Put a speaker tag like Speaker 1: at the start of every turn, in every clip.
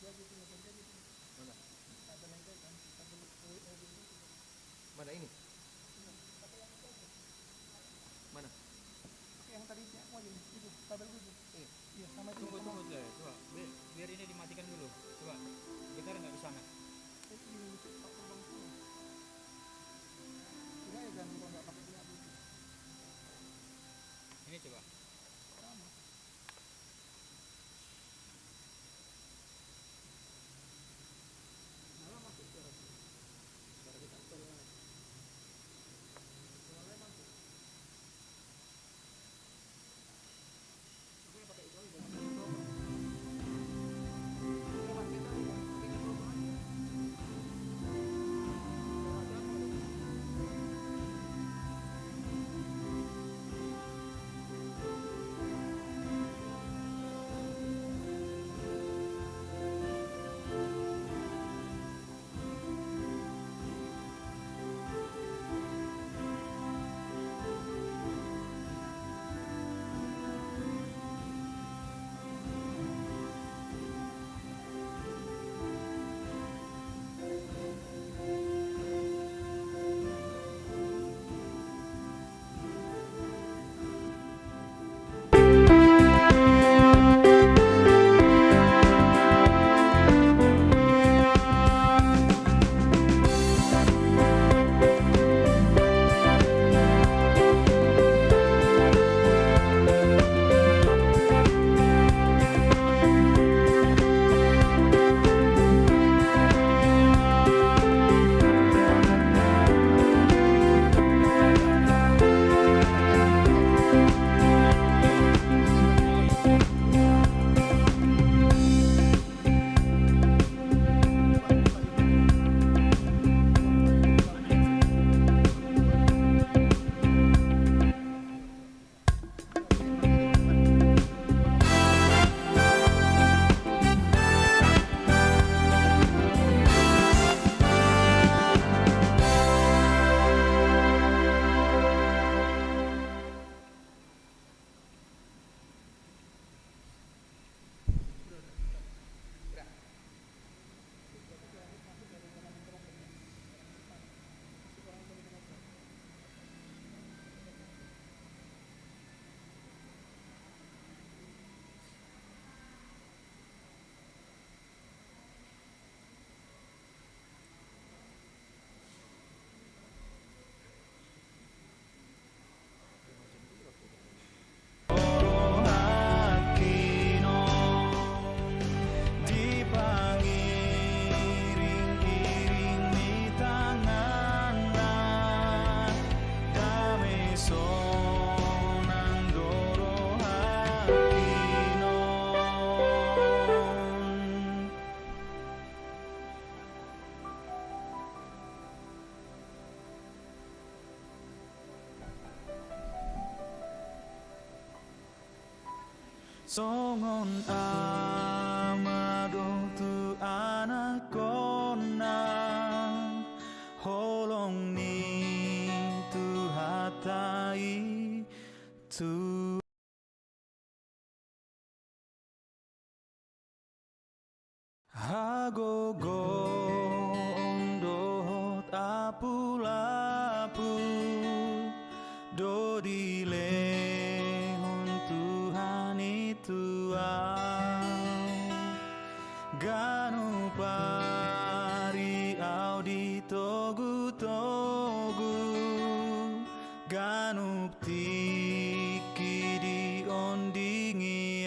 Speaker 1: Mana? Mana ini? Mana?
Speaker 2: Yang tadi itu kabel itu. Iya, sama itu.
Speaker 3: Tunggu deh, coba biar ini dimatikan dulu. Coba dengar nggak di sana?
Speaker 2: Tidak ya ganti kalau nggak pakai dia.
Speaker 3: Ini coba.
Speaker 2: Sama. Malah masuk suara. Suara kita keluar. Suaranya masuk. Aku yang pakai itu aja.
Speaker 4: Songon amado tu anakonang holong ni tu hatai tu hagogo ondot apulapu dodile Ganu pari audi togu togu Ganu tiki di ondingi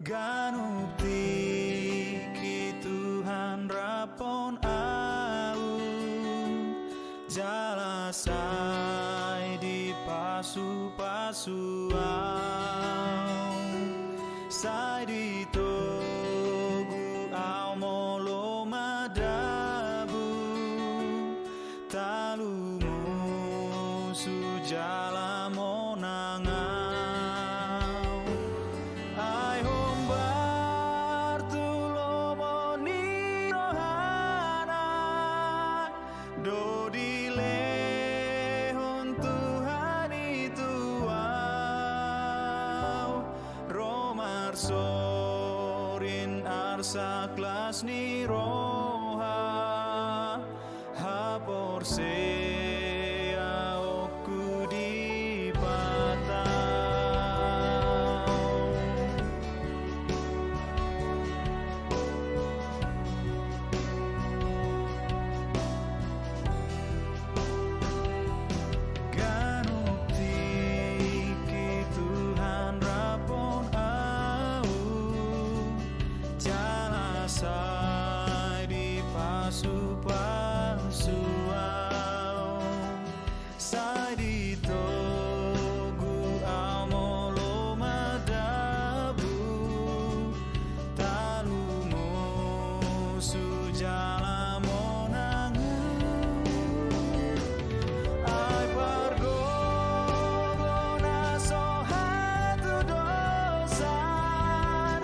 Speaker 4: Ganu tiki Tuhan rapon au Jalasai di pasu-pasu Sai di togu au molo madabu Talumu sujala monangau Ai hombar tu lomo ni rohana Dodile Tuhan itu marsa klas ni roha hapor sea oku di patau ganuti ki Tuhan rapon au jala sai di pasu-pasu au sai di togu amolo madabu talumu sujala monangan ai pargona sohatu dosan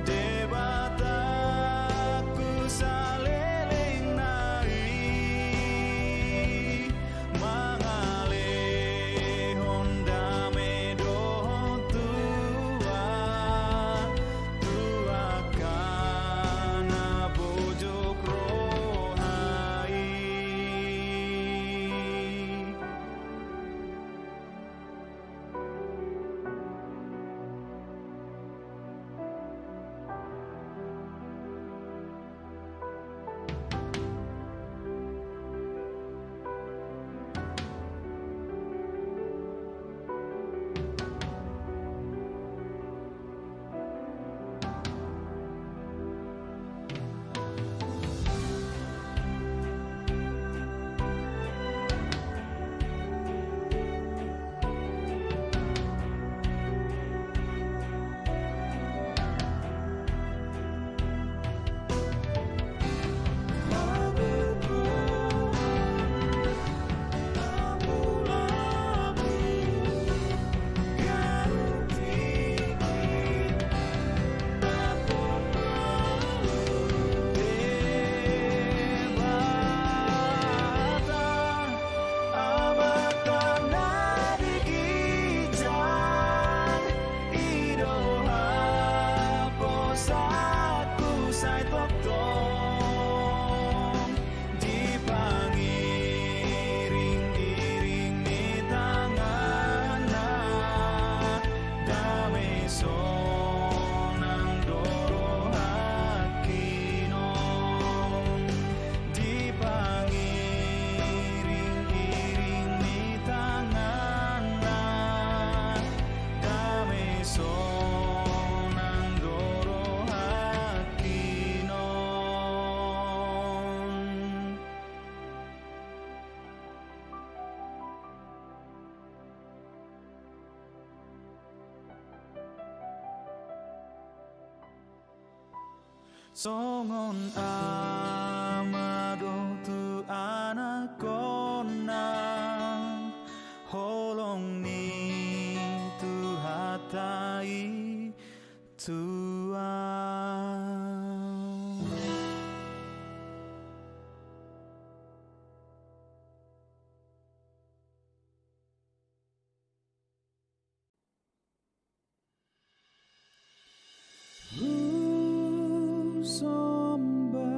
Speaker 4: debataku saliling nai mangale honda medo tua tua kana bojok rohai songon amado tu anakona holong ni tu hatai tuang Somba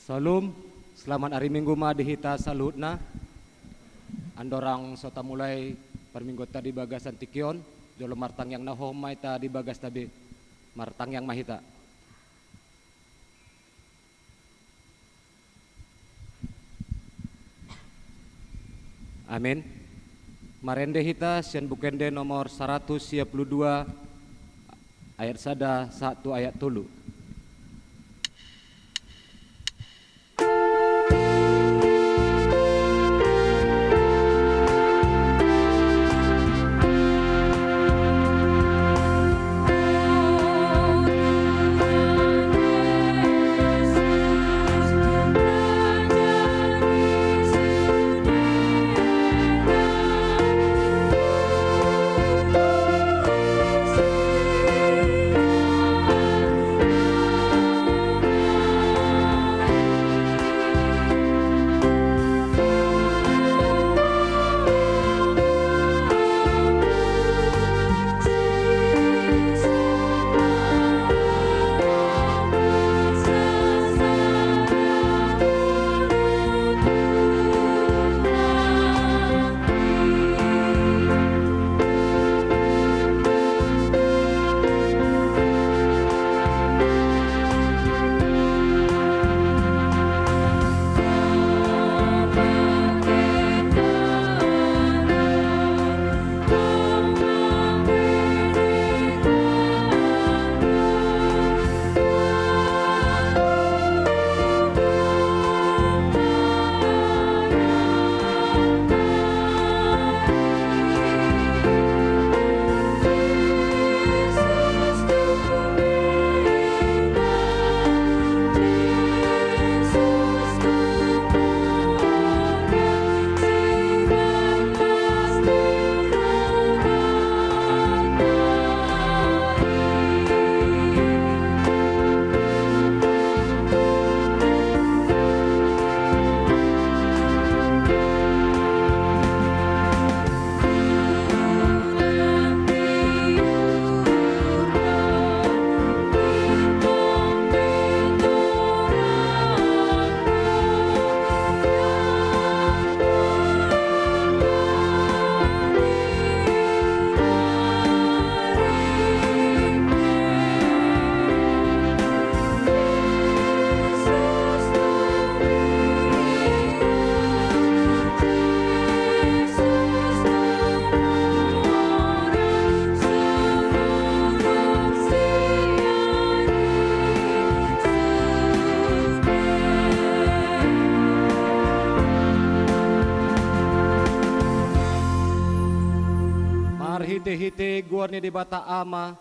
Speaker 5: Salam, selamat hari Minggu ma dihita salutna. Andorang sota mulai perminggu tadi bagas antikion, jolo martang yang nahomai tadi bagas tabi martang yang mahita. Amin. Marende hita sian bukende nomor 122 ayat sada 1 ayat 3. Hite guarni di bata ama,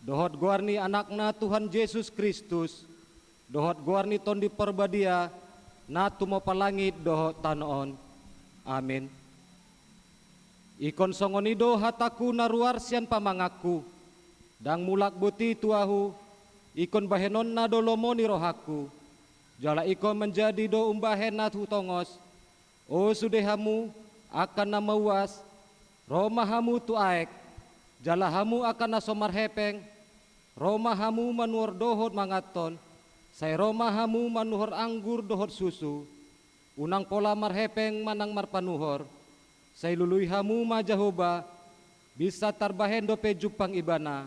Speaker 5: dohot guarni anakna Tuhan Yesus Kristus, dohot guarni ton di perbadia, na tumo palangit dohot tanoon. Amin. Ikon songonido hataku naruar sian pamangaku, dang mulak buti tuahu, ikon bahenon na dolomo ni rohaku, jala ikon menjadi do umbahen na tutongos, o sudehamu akan namawas, romahamu tuaek, jalahamu akan nasomar hepeng, romahamu manuhor dohot mangaton, say romahamu manuhor anggur dohot susu, unang pola marhepeng manang marpanuhor, say luluihamu majahoba, bisa tarbahen dope jupang ibana,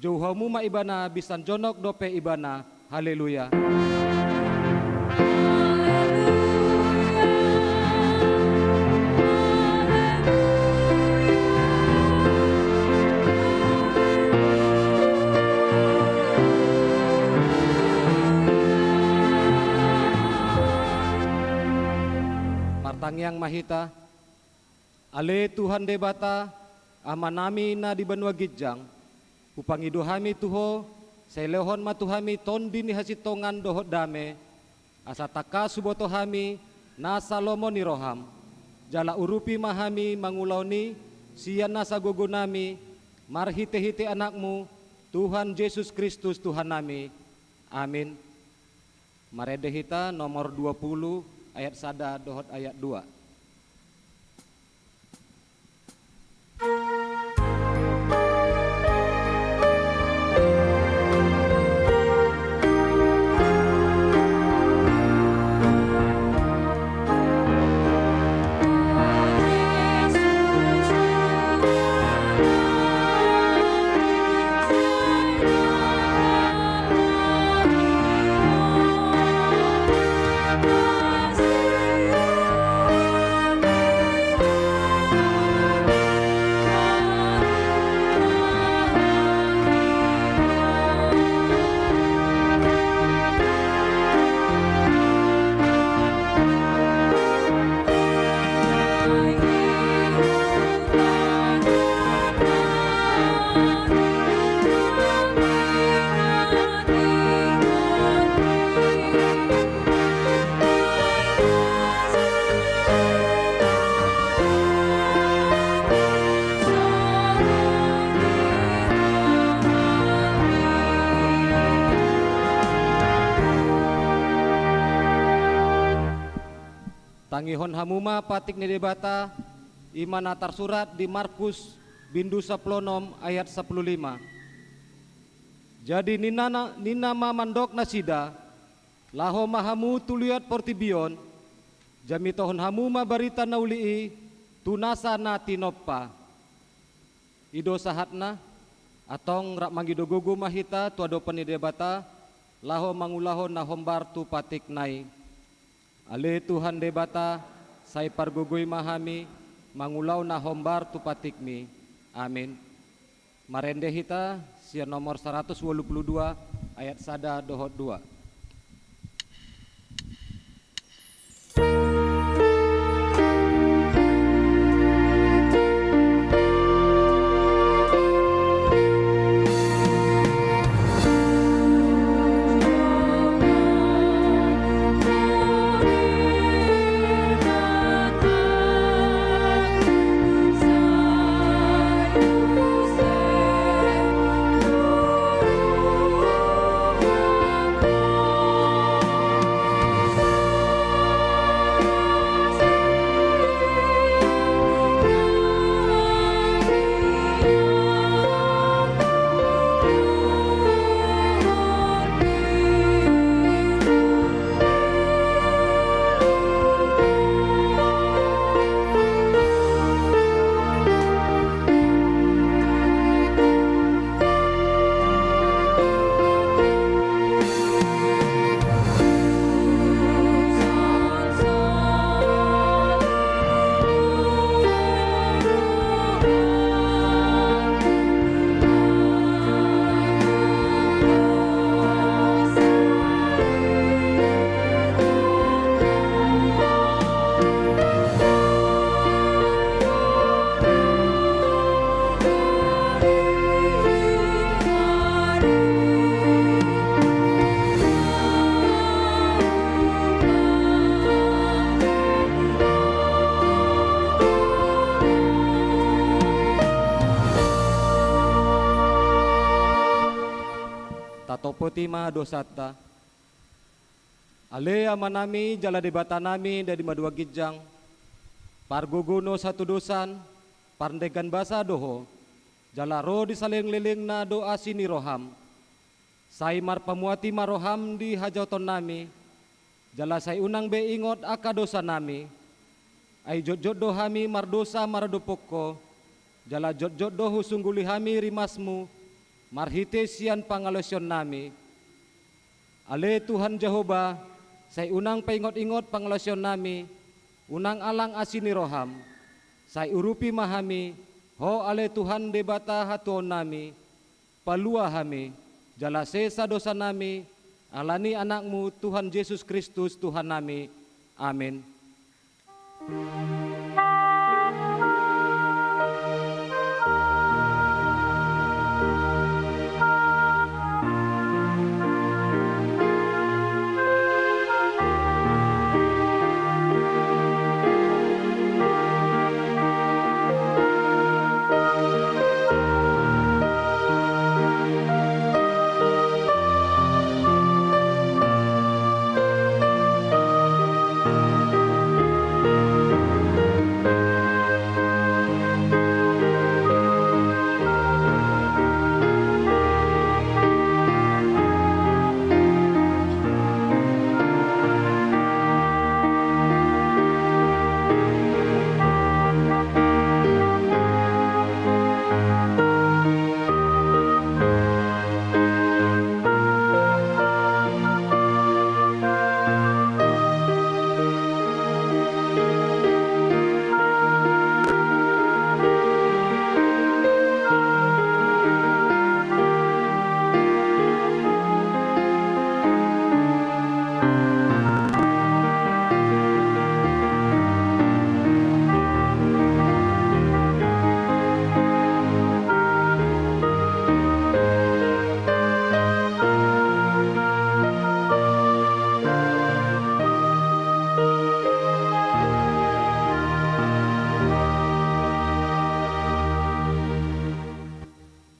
Speaker 5: jauhamu ma ibana bisan jonok dope ibana, haleluya. Yang mahita, ale Tuhan debata, amanami na di benua gijang, upangido hami tuho, sailehon matuhami tondi ni hasitongan dohot dame, asataka suboto hami, na Salomo ni roham, jala urupi mahami mangulauni, siyan nasa gogo nami, marhite-hite anakmu, Tuhan Yesus Kristus Tuhan nami, amin. Maredehita nomor 20, ayat sada dohot ayat 2. tangihon hamuma patik ni debata iman atar surat di Markus bindu 10 ayat 15. Jadi nina mandok nasida laho mahamu tuliat portibion jami tohon hamuma barita naulii tunasa na tinoppa ido sahatna atong rak mangido gogo mahita tuado penidebata laho mangulaho na hombar tu patik nai ale Tuhan debata sai pargogoi mahami mangulau na hombar tu patikmi amin. Marende hita sia nomor 182 ayat sada dohot 2. Potima dosata alea manami jala debata nami dari madua gijang pargogono satu dosan parndegan basa doho jala ro disaling liling na doa sini roham sai mar pamuati maroham di hajauton nami jala sai unang be ingot aka dosa nami ai jot dohami mardosa maradopokko jala jot dohu sungguli hami rimasmu marhite sian pangalosion nami ale Tuhan Jehovah sai unang paingot-ingot pangalosion nami unang alang asini roham sai urupi mahami ho ale Tuhan debata hatuon nami palua hami jala sesa dosa nami alani anakmu Tuhan Yesus Kristus Tuhan nami amin.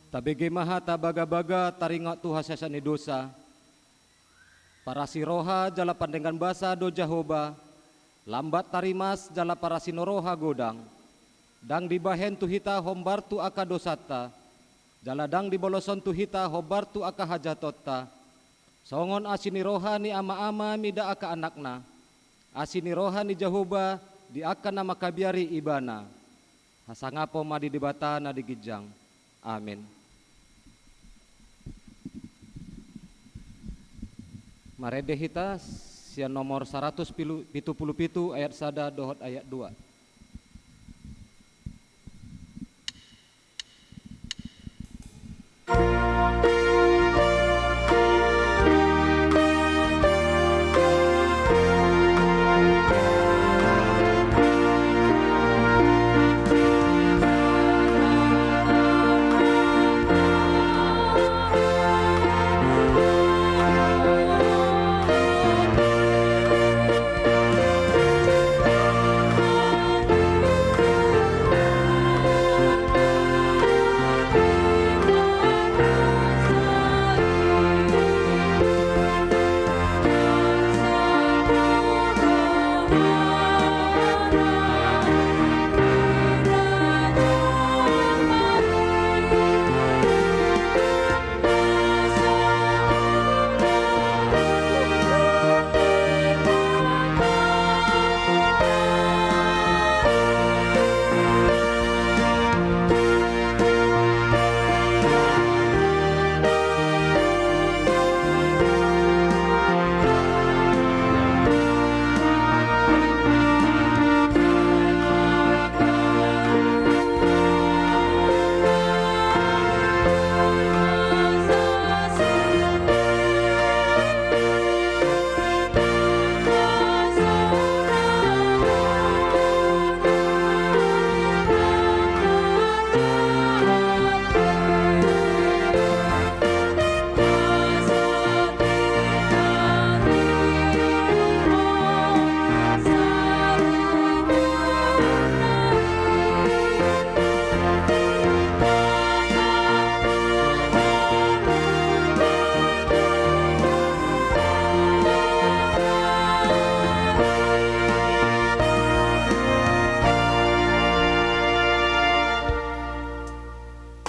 Speaker 5: Tabege maha tabaga-baga taringat Tuha sasani dosa. Para siroha jala pandengan basa do Jahoba, lambat tarimas jala para sinoroha godang, dang dibahen tu hita hombar tu aka dosata, jala dang diboloson tu hita hobar tu aka hajatotta, songon asini roha ni ama-ama mida aka anakna, asini roha ni Jehovah di aka nama kabiari ibana, hasangapo madi dibata na digijang, amin. Marede hita sian nomor 177 ayat 1 dohot ayat 2.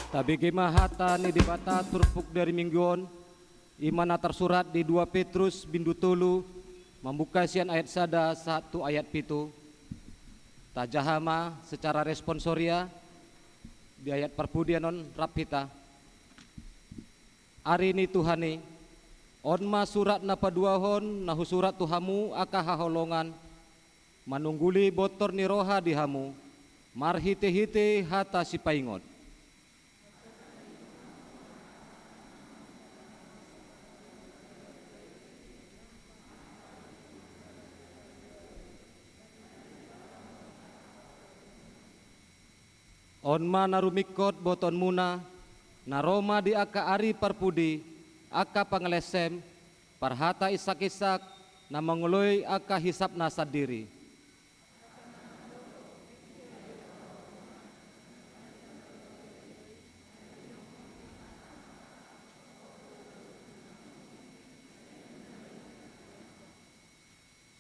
Speaker 5: Tabigi mahata ni dibata turpuk dari mingguon, imana tersurat di 2 Petrus bindu tulu, membuka sian ayat 1 ayat pitu. Tajahama secara responsoria di ayat perpudianon rapita. Ari ni Tuhani, onma surat napa duahon nahu surat tuhamu aka haholongan, manungguli botor ni roha dihamu, marhite-hite hata si paingot. Onma narumikot boton muna, naroma di aka ari parpudi, aka pangelesem, parhata isak-isak, na mengeloy aka hisap nasa diri.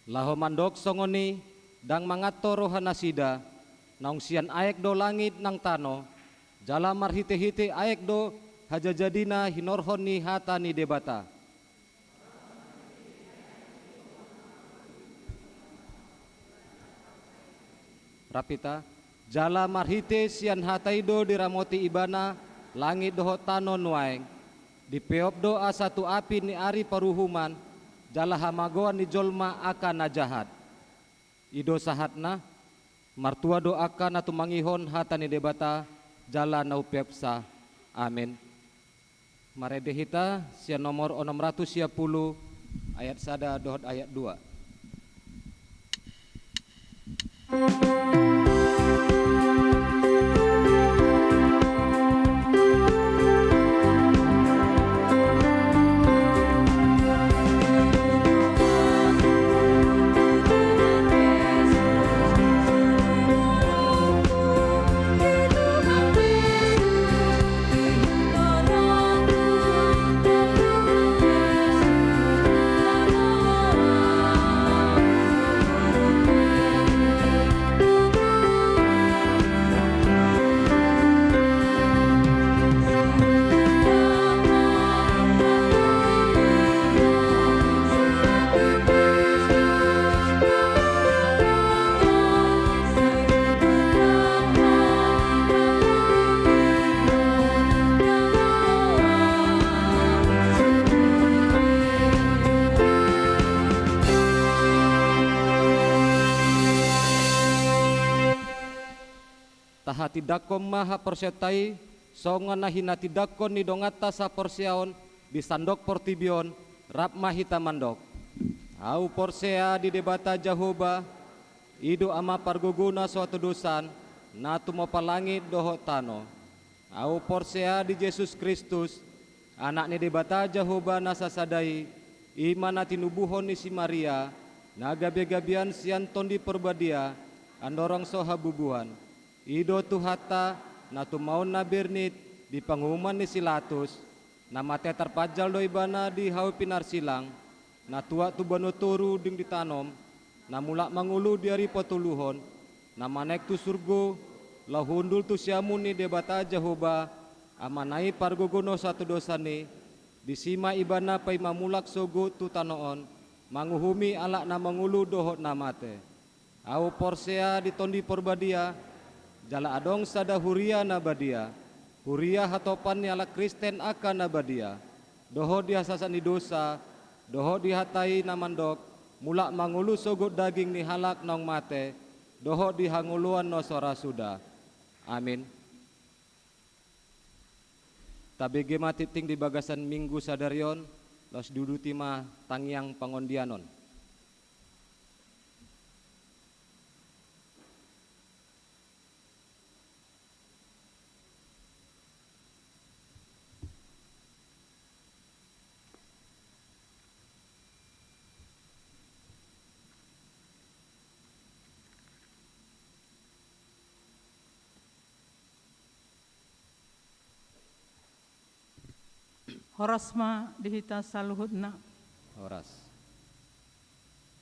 Speaker 5: Laho mandok songoni, dang mangato rohana sida, naung sian aek do langit nang tano, jala marhite-hite aek do hajajadina hinorhon ni hata ni debata. Rapita, jala marhite sian hataido diramoti ibana, langit doho tano nuaeng, dipeop do asatu api ni ari paruhuman, jala hamagoan ni jolma akan najahat. Ido sahatna, martua doakan atau mangihon hatani debata jala naupepsa. Amin. Marede hita sia nomor 610 ayat 1 dohot ayat 2. tahati dakom maha persetai songan nahina tidakon ni dongata sa porsiaon bisandok portibion rap mahita mandok. Au porsea di debata Jehovah ido ama parguguna suatu dosan natu mapalangit doho tano. Au porsea di Yesus Kristus anak ni debata Jehovah nasa sadai iman tinubuhon ni si Maria nagabe-gabian sian tondi perbadia andorong soha bubuhan ido tuhata natu maun na bernit di pengumuman ni silatus na mate terpajal doi bana di hau pinar silang na tua tu bano turu ding ditanom na mulak mangulu diari potuluhon na manek tu surgo la hundul tu siamun ni debata Jehovah amanai pargogono satu dosane disima ibana pai mamulak sogo tu tanoon manguhumi alak na mangulu dohot na mate. Au porsea di tondi porbadia jala adong sada huria nabadia huria hatopan ni ala Kristen akan nabadia doho dihasasan di dosa doho dihatai namandok mulak mangulu sogot daging ni halak nong mate doho dihanguluan no sora sudah. Amin. Tabege matiting di bagasan minggu sadarion los dudutima tangyang pangondianon.
Speaker 6: Horasma dihita saluhutna.
Speaker 5: Horas.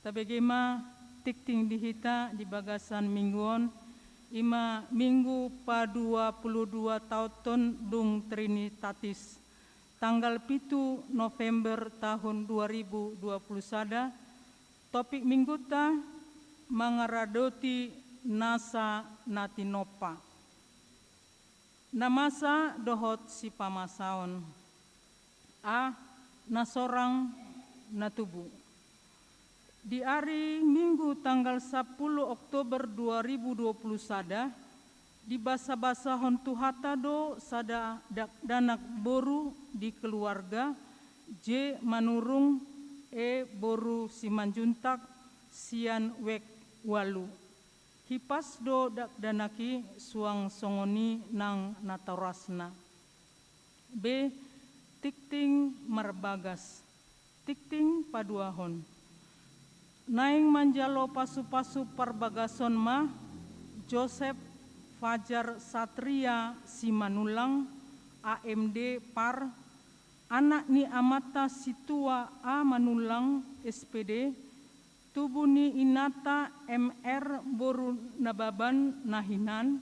Speaker 6: Tabegema tikting dihita di bagasan mingguon ima minggu pa 22 tahun dung Trinitatis tanggal 7 November tahun 2021 topik mingguta mangaradoti nasa natinopa namasa dohot si pamasaon nasorang natubu. Di hari Minggu tanggal 10 Oktober 2020 di basa-basa hontu hatado sada danak boru di keluarga J manurung boru simanjuntak sian wek walu. Hipas do danaki suang songoni nang natarasna. B tikting marbagas, tikting paduahon. Naing manjalo pasu-pasu parbagason mah, Joseph Fajar Satria Simanulang, AMD Par, anak ni amata situa A Manulang SPD, tubuni inata MR Boru Nababan Nahinan,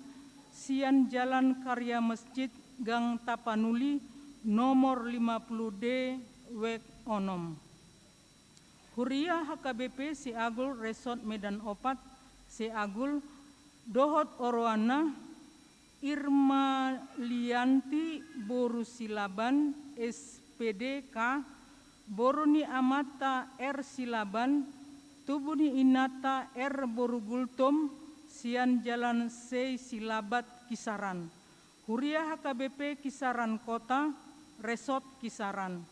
Speaker 6: sian Jalan Karya Masjid Gang Tapanuli, nomor 50D Wek Onom. Huria HKBP si Agul Resort Medan Opat si Agul Dohot Oroana Irma Lianti Boru Silaban SPDK Boruni Amata R Silaban Tubuni Inata R Boru Gultom Sian Jalan C Silabat Kisaran. Huria HKBP Kisaran Kota Resort Kisaran.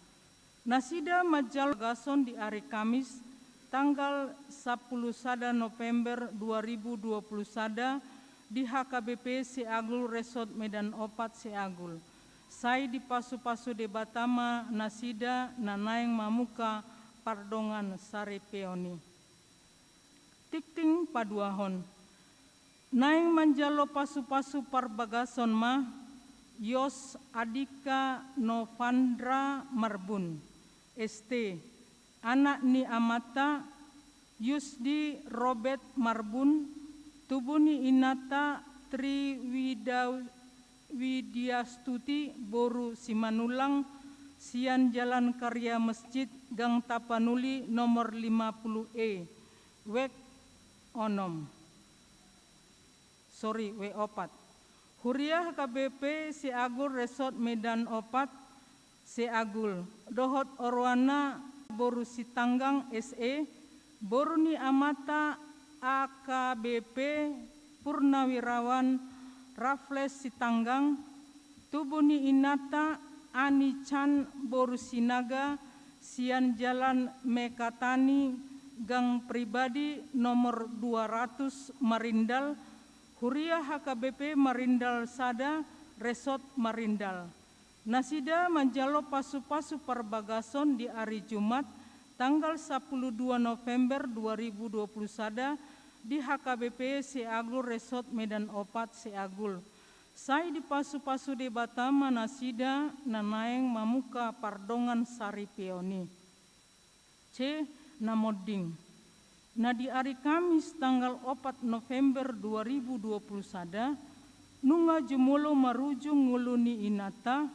Speaker 6: Nasida Majal Gason di hari Kamis tanggal 10 November 2020 di HKBP Seagul Resort Medan Opat Seagul. Sai di pasu-pasu debatama nasida nanaeng mamuka pardongan sare peoni. Tikting paduahon. Naeng manjalo pasu-pasu parbagason mah Yos Adika Novandra Marbun ST anak ni amata Yusdi Robert Marbun tubuni inata Tri Widyastuti Boru Simanulang sian Jalan Karya Masjid Gang Tapanuli nomor 50E Wek Onom W4 Huriah KBP Seagul Resort Medan Opat Seagul Dohot Orwana Boru Sitanggang SE Boruni Amata AKBP Purnawirawan Raffles Sitanggang, Tubuni Inata, Ani Chan Borusinaga, Sian Jalan Mekatani, Gang Pribadi nomor 200 Marindal, Huria HKBP Marindal Sada, Resort Marindal. Nasida menjalo pasu-pasu perbagason di hari Jumat tanggal 12 November 2020 sada di HKBP Seagul Resort Medan Opat Seagul. Saya di pasu-pasu de Batama Nasida nanaeng mamuka pardongan sari peoni. C. Namoding. Nah di hari Kamis tanggal 4 November 2020 sada nunga jumulo marujung nguluni inata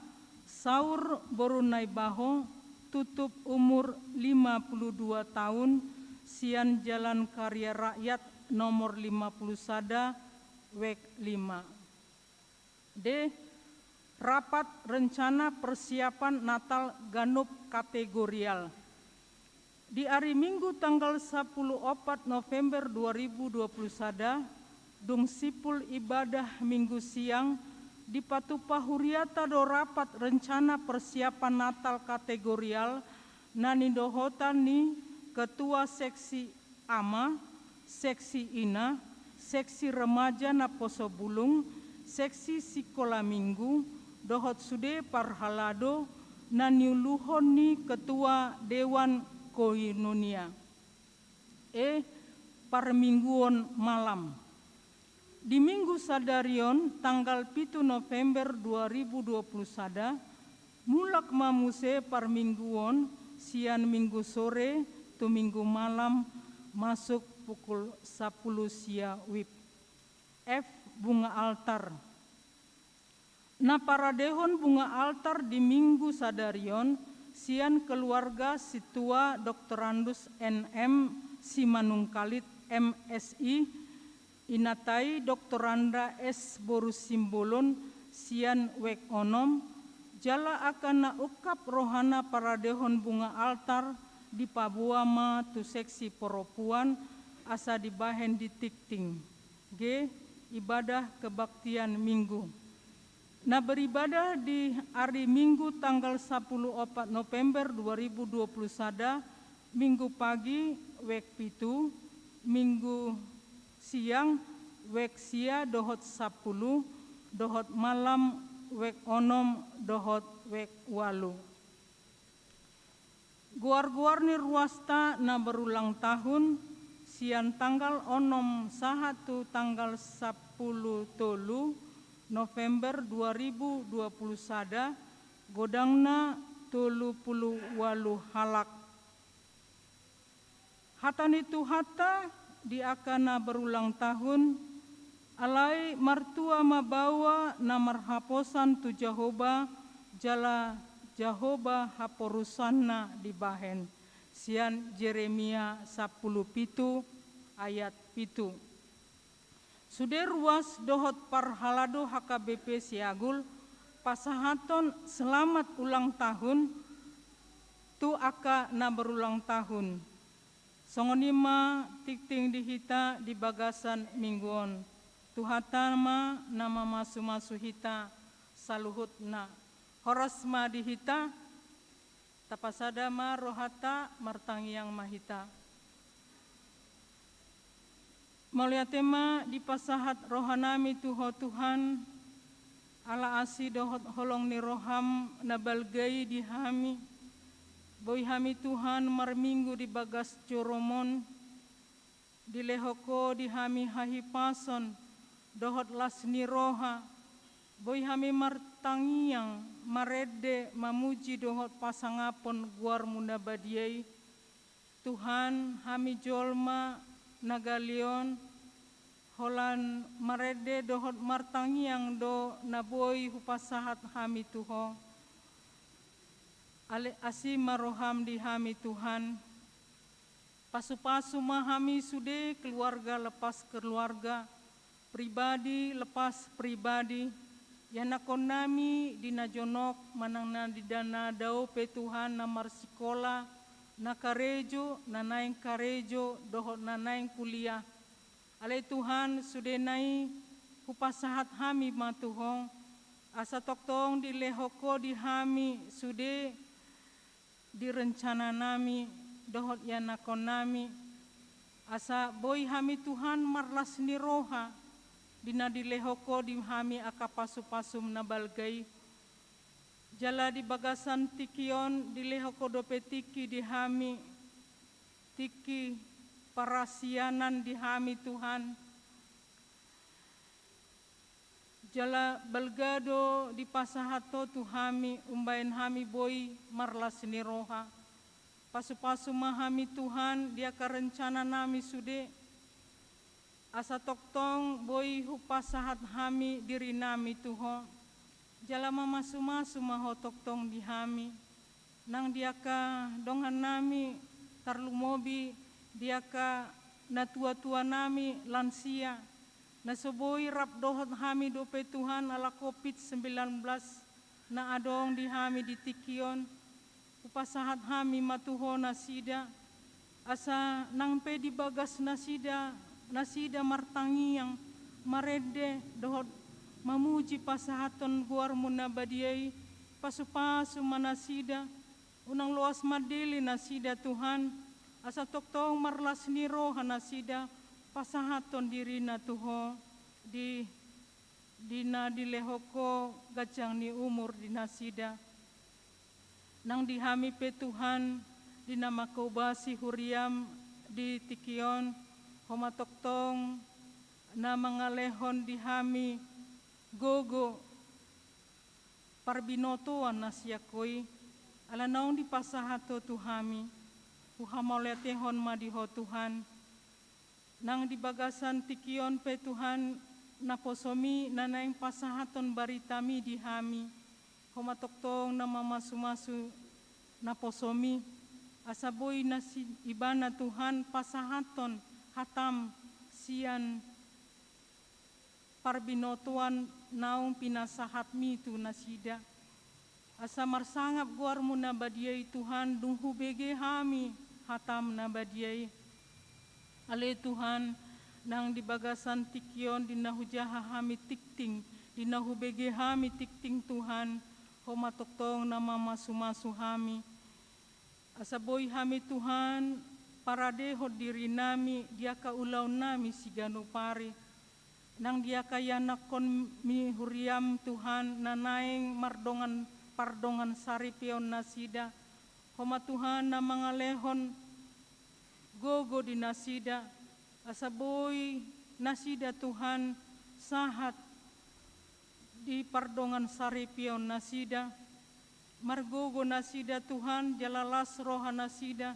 Speaker 6: saur borunai baho tutup umur 52 tahun Sian Jalan Karya Rakyat nomor 50 sada WEK 5. D. Rapat rencana persiapan Natal Ganup kategorial. Di hari Minggu tanggal 10 November 2020 sada, dung sipul ibadah Minggu siang di Patupa Huriata do rapat rencana persiapan Natal kategorial nani dohotan ni Ketua Seksi Ama, Seksi Ina, Seksi Remaja na Poso Bulung, Seksi Sikola Minggu, dohot sude parhalado naniuluhon ni Ketua Dewan Koinonia. Parmingguon malam. Di Minggu Sadarion tanggal 7 November 2020 sada, mulak mamuse parmingguon sian Minggu sore tu Minggu malam masuk pukul 10 sia wib. F. Bunga altar. Na paradehon bunga altar di Minggu Sadarion sian keluarga situa Dr. Andus NM Simanungkalit MSI inatai Dr. Randa S. Borusimbolon sian wek onom jala akan na ukap rohana paradehon bunga altar di Pabuama tu seksi poropuan asa dibahen di Tikting. G. Ibadah kebaktian Minggu. Nah beribadah di hari Minggu tanggal 10 November 2020 sada, Minggu pagi wek pitu, Minggu siang wek sia dohot 10, dohot malam wek onom dohot wek walu. Guar-guar ni ruasta na berulang tahun sian tanggal onom sahatu tanggal 10 tolu November 2020 sada godangna 38 halak. Hatan itu hata diakana berulang tahun alai martua mabawa namar haposan tu Jahoba jala Jahoba haporusanna dibahen. Sian Jeremia 10 pitu ayat pitu. Sudah ruas dohot parhalado HKBP Siagul pasahaton selamat ulang tahun tu aka na berulang tahun. Songonima tikting dihita di bagasan mingguon. Tuhatama nama masu-masu hita saluhut na. Horasma dihita tapasadama rohata martangiang mahita. Mulia tema di pasahat rohanami tuho Tuhan ala asi dohot holong ni roham nabalgai di hami boy hami Tuhan marminggu di bagas coromon di lehoko di hami hahipason dohot lasni roha boy hami martangiang marede mamuji dohot pasangapon guar munda badiai Tuhan hami jolma nagalion holan marede dohot martangiang do naboy hupasahat hami tuho ale asi maroham di hami Tuhan pasu-pasu mahami sude keluarga lepas keluarga pribadi lepas pribadi yanakon nami dinajonok manangna di dana dao pe Tuhan namar sikola na karejo, na naing karejo, dohot na naing kuliah. Alay Tuhan sudenai hupasahat hami matuhong, asa toktong di lehoko di hami sude direncana nami dohot yanakon nami, asa boy hami Tuhan marlas ni roha, dina di lehoko di hami akapasu-pasum na balgay, jala di bagasan tikion di lehoko dope tiki di hami, tiki parasianan di hami Tuhan, jala balgado di pasahato tu hami umbain hami boy marlas ni roha, pasu-pasu mahami Tuhan dia kerencana nami sude, asa toktong boy hupasahat hami diri nami Tuho, jala mamasu-masu maho toktong di hami, nang dia ka dongan nami tarlumobi, dia ka na tua-tua nami lansia, na soboy rap dohot hami dope Tuhan ala COVID-19 na adong di hami di tikion, upasahat hami matuho nasida, asa nangpe di bagas nasida martangi yang marede dohot mamuji pasahaton guar munabadiai, pasu-pasu manasida, unang luas madili nasida Tuhan, asa toktong marlas ni roha nasida, pasahaton diri na tuho di dina di lehoko gajang ni umur di nasida, nang dihami pe Tuhan dina makobasi huriam di tikion, homa toktong na mangalehon dihami gogo parbinotoan nasiakoi, ala naong di pasahato tuhami, uhamoletehon madiho Tuhan, nang di bagasan tikion pe Tuhan naposomi nanaing pasahaton baritami di hami, homa toktong na mamasu-masu naposomi, asaboy na si ibana Tuhan pasahaton hatam sian parbinotuan naung pinasahat mi tu nasida, asa marsangap guar mu nabadiai Tuhan dunghu bege hami hatam nabadiai, ale Tuhan nang di bagasan tikion dinahujaha hami tikting, dinahu bege hami tikting Tuhan, homa toktong nama masu-masu hami, asa boy hami Tuhan paradeho diri nami dia ka ulaw nami sigano pare, nang dia kaya nakon mi huriam Tuhan nanaing pardongan saripion nasida, homa Tuhan na mangalehon gogo di nasida, asa boy nasida Tuhan sahat di pardongan saripion nasida, margogo nasida Tuhan jalalas roha nasida,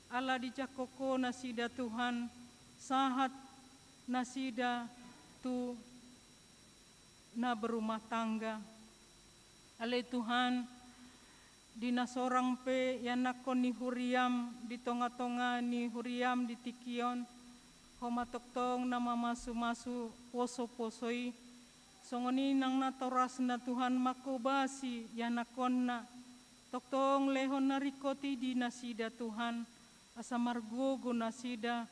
Speaker 6: ala di jakoko nasida Tuhan sahat nasida tu na berumah tangga, ale Tuhan dina sorang pe yanakon ni huriam di tonga-tonga ni huriam di tikion, homa toktong na mamasu-masu poso-posoi, songoni nang natoras na Tuhan makobasi yanakon na toktong lehon na rikoti di nasida Tuhan, asa margogo nasida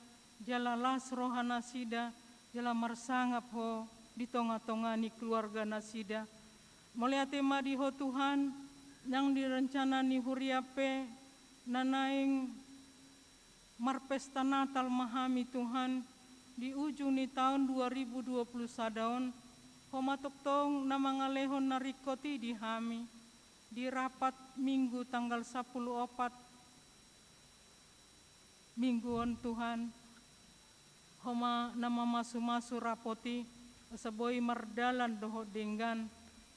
Speaker 6: jalalas roha nasida, jala marsangap ho di tonga-tonga ni keluarga nasida, moliate madiho Tuhan yang direncana ni huriape nanaing marpesta Natal mahami Tuhan di ujung ni tahun 2020 sadaon, homa toktong na mangalehon narikoti di hami di rapat minggu tanggal 14 mingguon Tuhan, homa nama masu-masu rapoti, asaboy mardalan doho denggan,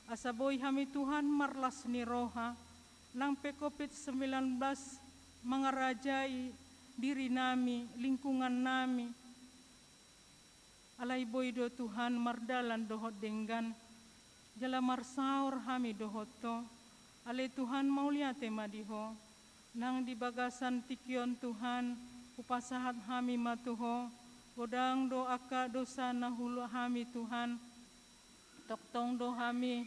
Speaker 6: asaboy hami Tuhan marlas ni roha, nang pe COVID-19 mangarajai diri nami, lingkungan nami, alay boy do Tuhan mardalan doho denggan, jala marsaur hami doho to, alay Tuhan mauliate madiho, nang di bagasan tikion Tuhan, upasahat hami matuho, godang do aka dosa na hulu hami Tuhan, toktong do hami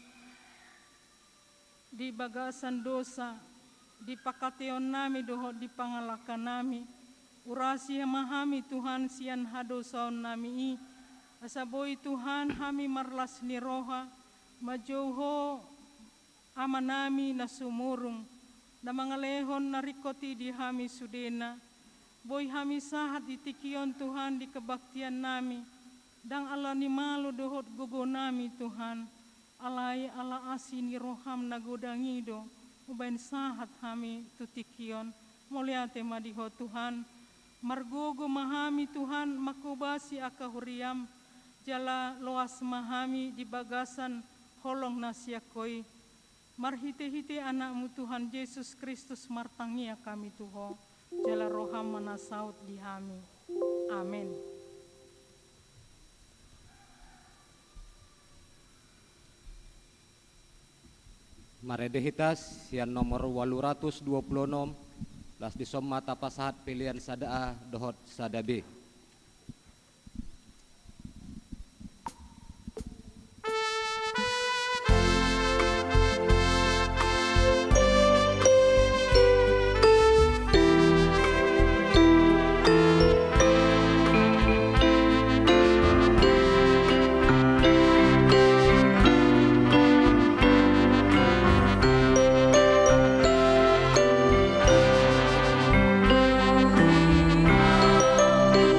Speaker 6: di bagasan dosa, di pakateon nami doho di pangalakan nami, urasi mahami Tuhan sian hadosaon nami i, Asaboi Tuhan hami marlas ni roha, majauho amanami na sumurung, na mga lehon na rikoti di hami sudena. Boy hami sahat itikion Tuhan di kebaktian nami, dang ala ni malu dohot gogo nami Tuhan, alai ala asini roham nagodangido, ubain sahat hami tutikion, muliate madiho Tuhan, margogo mahami Tuhan makubasi akahuriam, jala loas mahami di bagasan holong nasiakoi, marhite-hite anakmu Tuhan Yesus Kristus martangia kami Tuho, jala roham manasaut di hami. Amin.
Speaker 5: Maredehitas yang nomor 826 las disomat apa saat pilihan sadaa dohot sadabi.
Speaker 7: Hãy subscribe cho kênh Ghiền Mì Gõ để không bỏ lỡ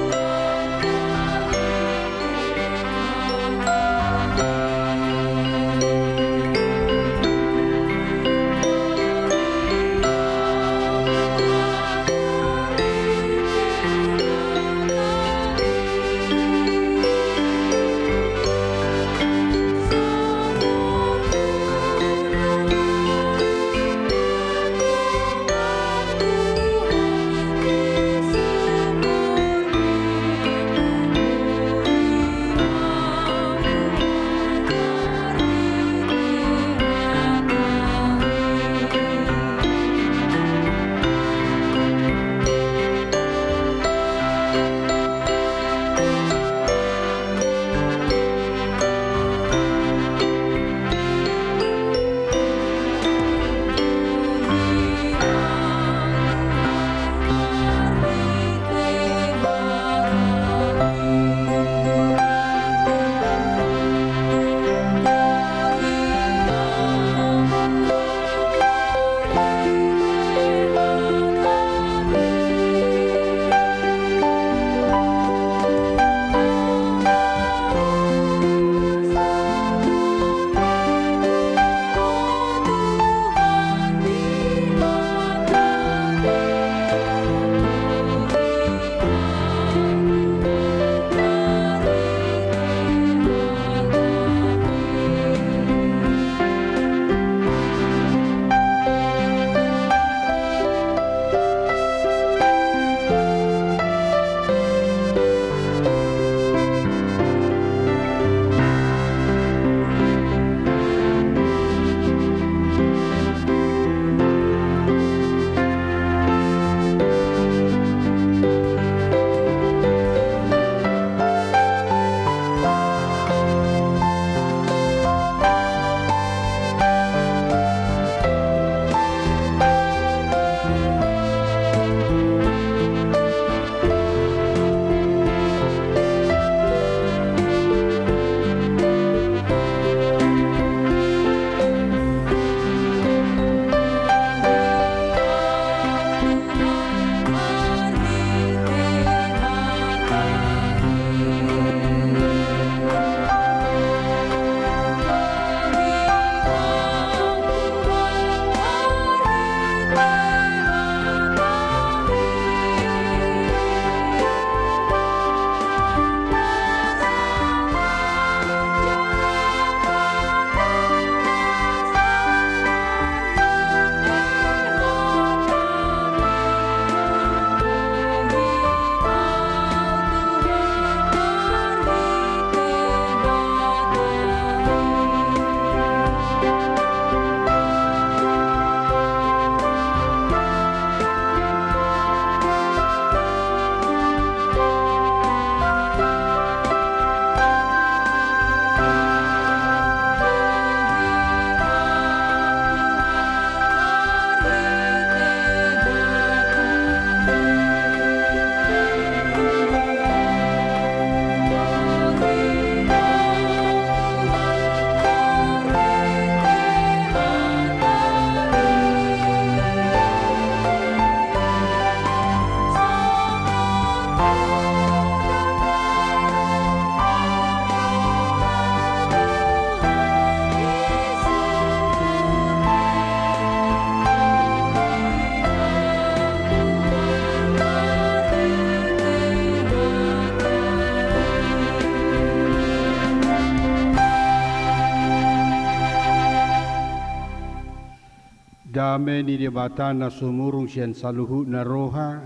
Speaker 7: Dame ni dia bata na sumurung sian saluhu na roha.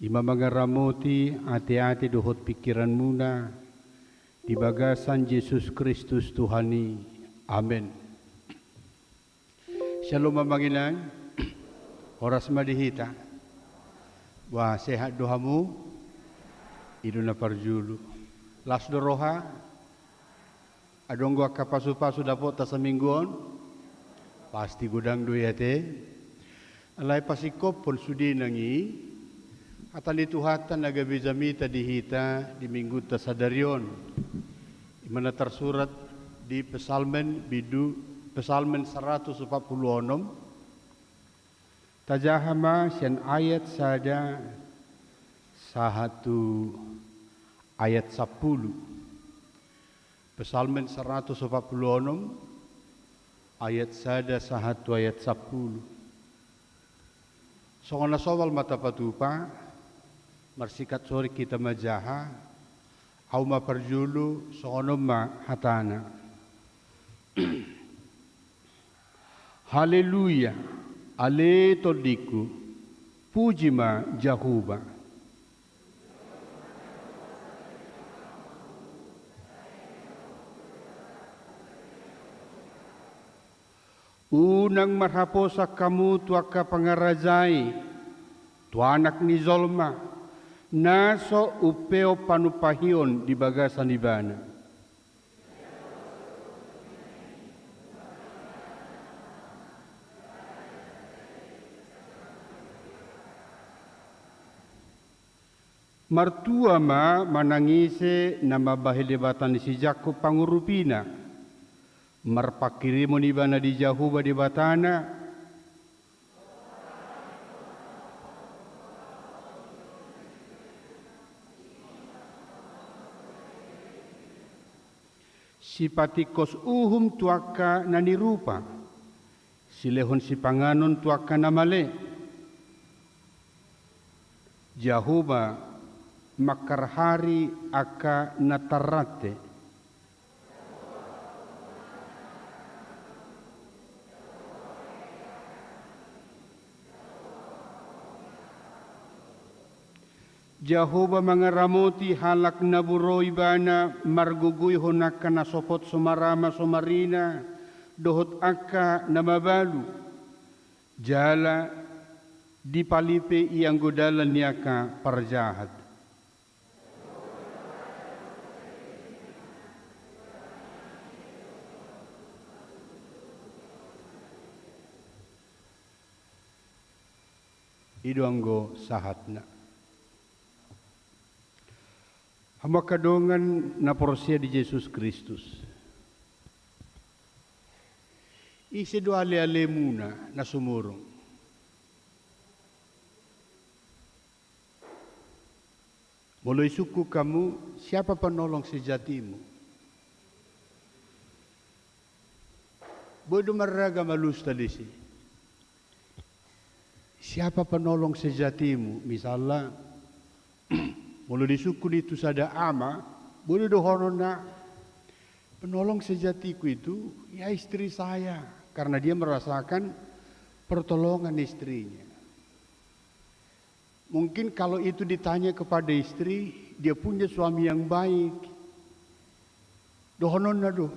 Speaker 7: Ima mangaramoti ati-ati dohot pikiran muna. Di bagasan Yesus Kristus Tuhani. Amen. Shalom Manginang. Oras madihita. Wah sehat dohamu. Idu na parjulu. Las do roha. Adong gua kapasu-pasu dapot ta semingguan. Pasti gudang duyate. Alai pasikop pun sudi nangi. Atali Tuhatan nagabizamita dihita di minggu tasadarion. Imana tersurat di Pesalmen 146. Tajahama sian ayat sada satu ayat 10. Pesalmen 146 ayat sada satu ayat 10. Songona sowal mata patupa marsikat sore kita majaha au ma perjulu songono ma hatana. Haleluya ale todiku puji ma Jahuba. Unang marhaposa kamu tuaka pangarazai tuanak ni Zolma naso upeo panupahion di bagasan ibana. Martua ma manangise nama bahilebatan si Jakob pangurupina. Marpakirimu ibana di Jahuba di batana. Si patikos uhum tuaka nanirupa, silehon si panganon tuaka namale. Jahuba makarhari aka natarate. Jahoba mangaramoti halak na buroy bana marguguy honaka na sopot sumarama sumarina dohot aka na mabalu jala di palipe iyang godalan niyaka parjahat. Iduanggo sahatna. Hamba kadongan na porsia di Yesus Kristus. Isi doa ale muna na sumurong. Mulai suku kamu, siapa penolong sejatimu? Bodo maraga malus talisi. Siapa penolong sejatimu? Misalnya, mula disukul itu sada ama, boleh dohonon na penolong sejatiku itu ya istri saya karena dia merasakan pertolongan istrinya. Mungkin kalau itu ditanya kepada istri, dia punya suami yang baik. Dohonon na doh,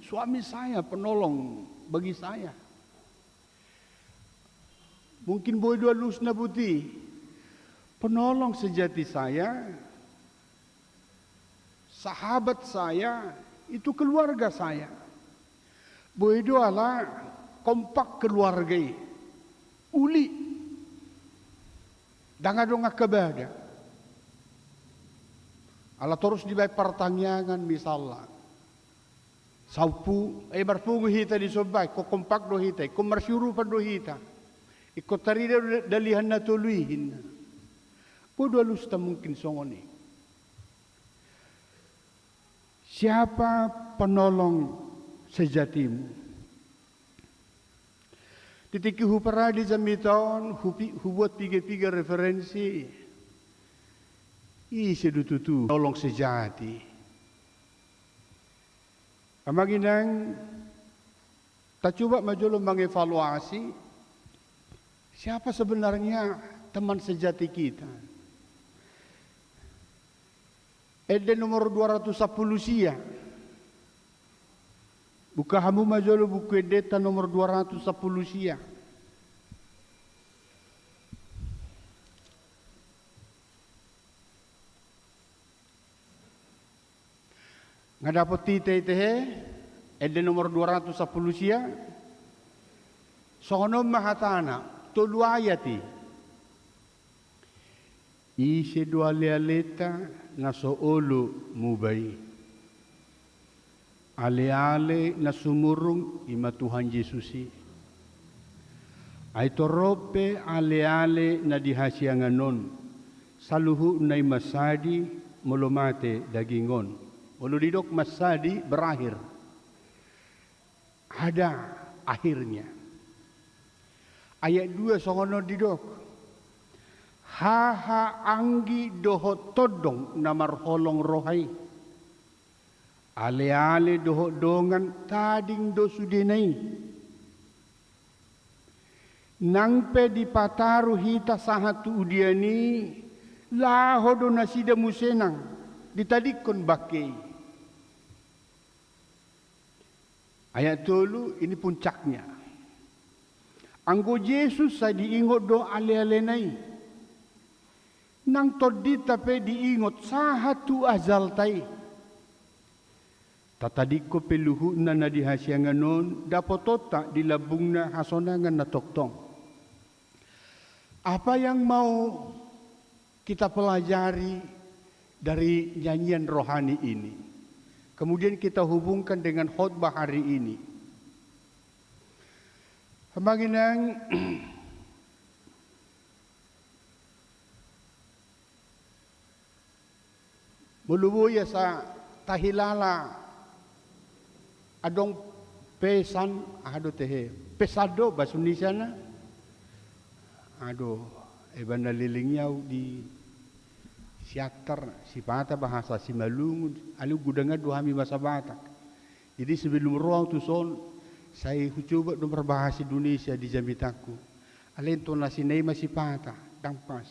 Speaker 7: suami saya penolong bagi saya. Mungkin boleh dua lusna putih. Penolong sejati saya, sahabat saya, itu keluarga saya. Boedo ala kompak keluarga. Uli. Dangadong akabada. Ala terus dibaik pertanyaan misalnya. Saupu, barpungu hita di sobay, ko kompak do hita, ko marsyurupan do hita. Iko tarida dalihan na tuluhin. Bodo alusta mungkin songoni. Siapa penolong sejatimu? Titiki hupara di jamiton, hubuat tiga referensi. Isi dututu penolong sejati. Amaginang Tak coba majolo mengevaluasi siapa sebenarnya teman sejati kita. Ede nomor 210 sia. Buka hamu majolo buku edeta nomor 210 sia. Ngadapoti teh ede nomor 210 sia. Sono mahatana tolu ayati. Ise dua lealeta na soolo mubai. Ale-ale na sumurung ima Tuhan Yesusi. Aitorope ale-ale na dihasianganon. Saluhu na masadi molomate dagingon. Moludidok masadi berakhir. Ada akhirnya. Ayat 2 songono didok. Haha anggi doho todong namar holong rohai. Ale-ale doho dongan tading do sudenai. Nangpe di pataru hita sahatu udiani. Lahodo nasida musenang. Ditadikon bakei. Ayat 3 ini puncaknya. Anggo Yesus saya diingot do ale-ale nai. Nang todi tapi diingot sahatu azal tai. Tatadiko peluhu na nadihasyanganon dapotota dilabungna hasonangan na toktong. Apa yang mau kita pelajari dari nyanyian rohani ini? Kemudian kita hubungkan dengan khutbah hari ini. Pembangunan mulubuya sa tahilala adong pesan ado tehe pesado bahasa Indonesia na ado iban nalilingyaw di siatar sipata bahasa Simalungun alu gudanga do hami bahasa Batak. Jadi sebelum ruang tu son saya coba do berbahasa Indonesia di Jamitaku. Alento nasi nei masih patah dang pas.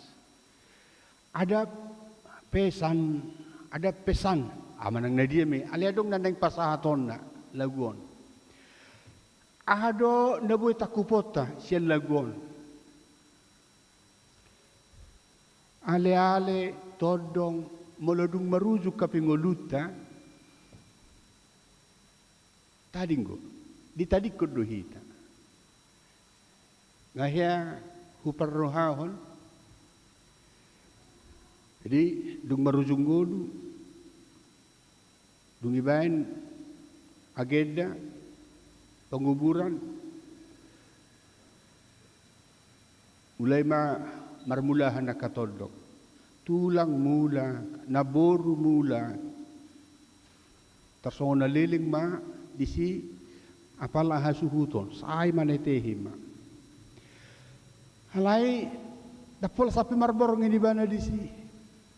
Speaker 7: Ada pesan amanang nadia me ali adong nandang pasahaton na laguon. Ahado nabuy takupota siya laguon. Ale-ale todong molodung marujuk kapingoluta tadinggo ditadikod do hita ngahya huparrohahon jadi dung marujung godu dung ibain agenda penguburan mulai marmulahan na katodok tulang mula naboru mula tarsong naliling ma disi apala hasuhuton say manetehima halai dapol sapi marborong ini bana disi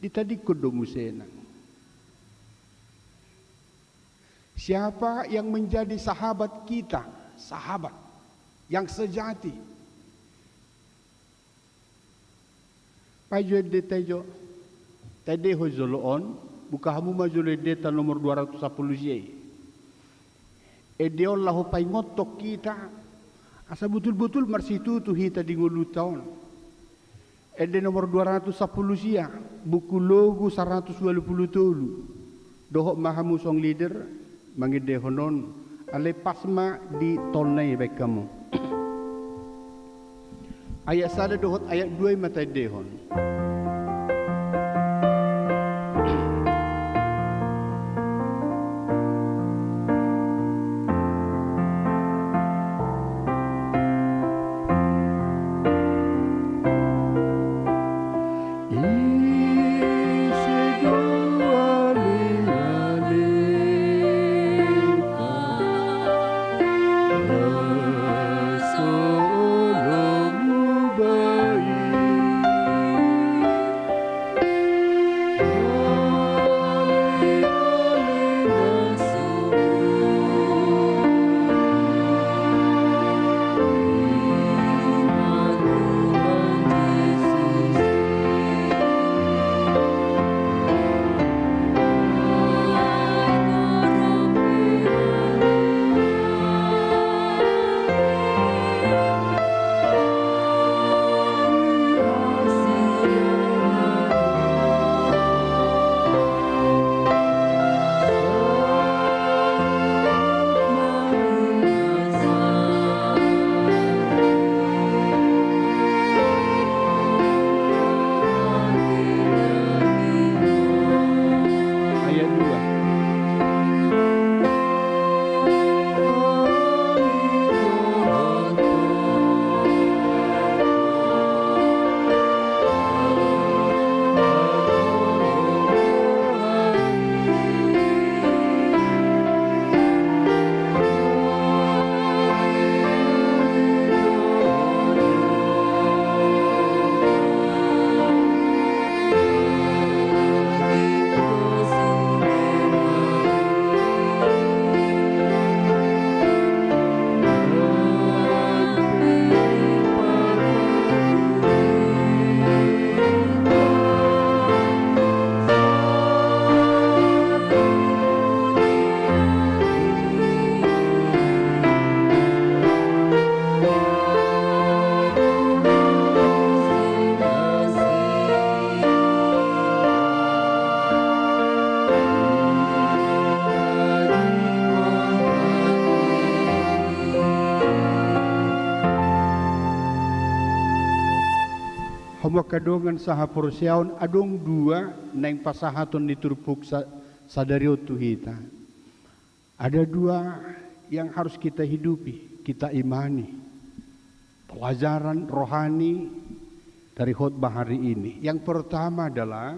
Speaker 7: ditadikod do musena. Siapa yang menjadi sahabat kita, sahabat yang sejati? Pajo detejo tadi hozoloon buka hamu majole deta nomor 210 ye. Edeol lahu paingotok kita asa betul-betul marsitu tu hita di ngulu tahun. Ede nomor 210 sia buku logo 120 tolu. Dohok mahamu song leader mangide honon ale pasma di tolnai baik kamu. Ayat sada dohot ayat 2 mata dehon. semua kadongan saha porsiaon adong dua neng pasahaton diturpuk sadario tuhita. Ada dua yang harus kita hidupi, kita imani. Pelajaran rohani dari khotbah hari ini. Yang pertama adalah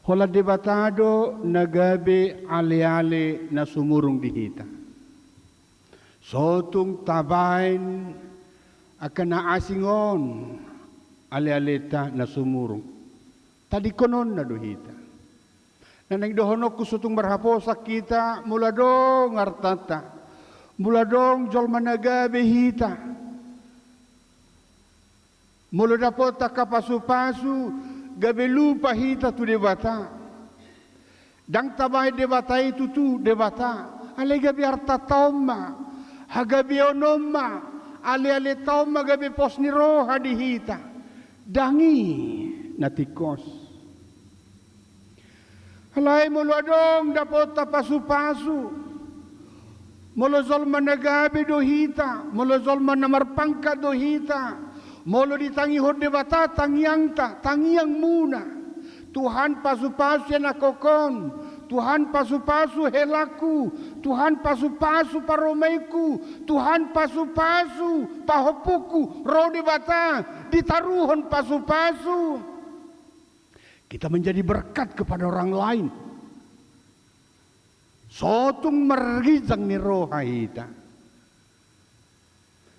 Speaker 7: hola debatado nagabe ale-ale na sumurung dihita. Sotung tabain akan naasingon ale-aleta na sumurung. Tadi konon na dohita. Nanang dohonok kusutung berhaposak kita mula dong artata. Mula dong jol managabe hita. Mula dapot kapasu-pasu gabe lupa hita tu debata. Dang tabay debata itu tu debata. Ale gabe arta tauma. Hagabe onoma. Ale tauma gabe posni roha di hita. Dangi natikos. Halay mula dong dapot pasu-pasu. Mula zolma nagabe dohita. Mula zolma namarpangka dohita. Mula ditangihon debata tangiang muna. Tuhan pasu-pasu yang nakokon. Tuhan pasu-pasu helaku. Tuhan pasu-pasu paromaiku. Tuhan pasu-pasu pahopuku. Roh debata ditaruhon pasu-pasu. Kita menjadi berkat kepada orang lain. Sotung mergizang ni roha kita.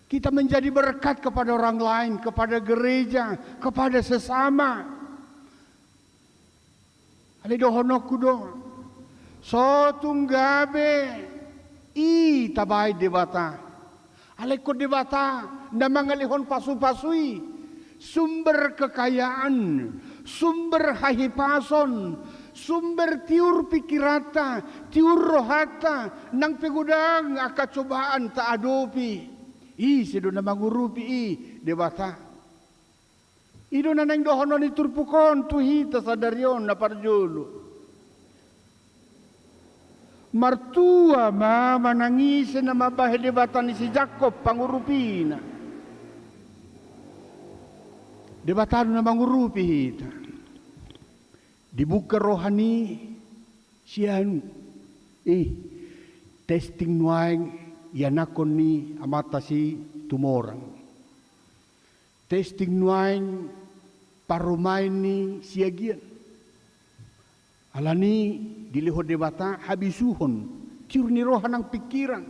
Speaker 7: Kita menjadi berkat kepada orang lain, kepada gereja, kepada sesama. Ali dohonoku do. Sotung gabe i tabai debata. Ali ko debata na mangalihon pasu-pasui sumber kekayaan, sumber hahipason, sumber tiur pikirata, tiur rohata, nang pegudang akacobaan ta adopi. Sido na mangurupi debata. Ido na nang dohonon iturpukon tuhita sa daryon na parjolo. Martua mama nangise na mabahe debata ni si Jacob pangurupina. Debatado na mangurupi hita. Dibuka rohani siyan testing nuaing yanakon ni amata si tumorang. Testing nuaing parumain ni siagian. Alani dilihod debata habisuhon tiur ni rohan ang pikiran.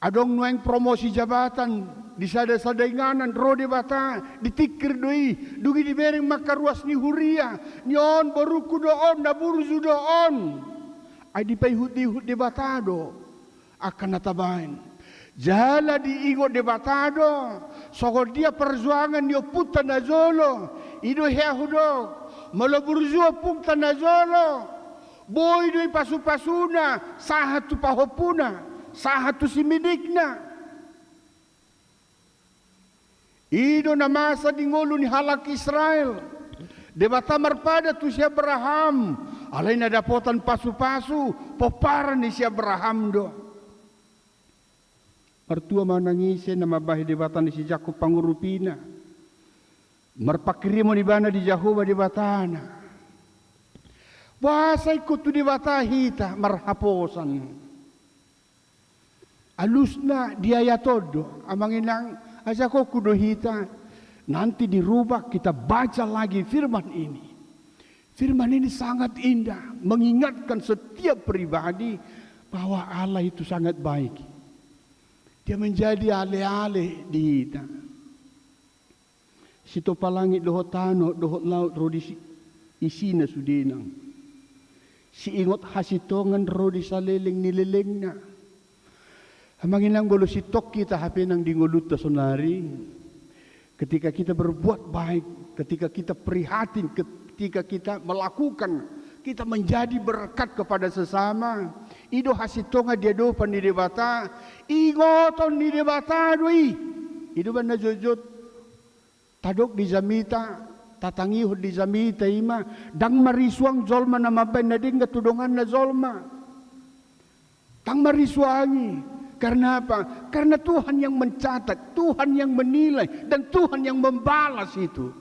Speaker 7: Adong nuaing promosi jabatan di sada-sadainganan roh debata ditikir doi dugi dibering makaruas ni huria nyon baruku doon naburzu doon ay di payhut debatado akan natabain jala diingot debatado sokor dia perjuangan dio puta na zolo ido hehudo malaburzu pungta na zolo boy doi pasu-pasuna sahatu pahopuna sahatu simidikna. Ido na masa di ngulu ni halak Israel. Debata marpada tu si Abraham. Alay na dapotan pasu-pasu. Poparan ni si Abraham do. Pertua manangise na mabahi debatan ni si Jacob pangurupina. Marpakirimo ni bana di Jehovah debatana. Wasay ko tu debata hita marhaposan. Alus na diayatodo. Amang inang asa ko kudohita. Nanti dirubah kita baca lagi firman ini. Firman ini sangat indah. Mengingatkan setiap pribadi bahwa Allah itu sangat baik. Dia menjadi ale-ale di kita. Sito palangit dohot tano, dohot laut rodi isina sudinang. Si ingot hasitongan rodi saliling nililing na. Manginang bolo sitok kita hape nang dingoluta sonari. Ketika kita berbuat baik, ketika kita prihatin, ketika kita melakukan, kita menjadi berkat kepada sesama. Ido hasitonga dia do pan di debata, ingoton di debata doi. Ido ban na jojot tadok di zamita, tatangihod di zamita ima, dang marisuang zolma na mabay na ding katudongan na zolma. Tang marisuangi. Karena apa? Karena Tuhan yang mencatat, Tuhan yang menilai, dan Tuhan yang membalas itu.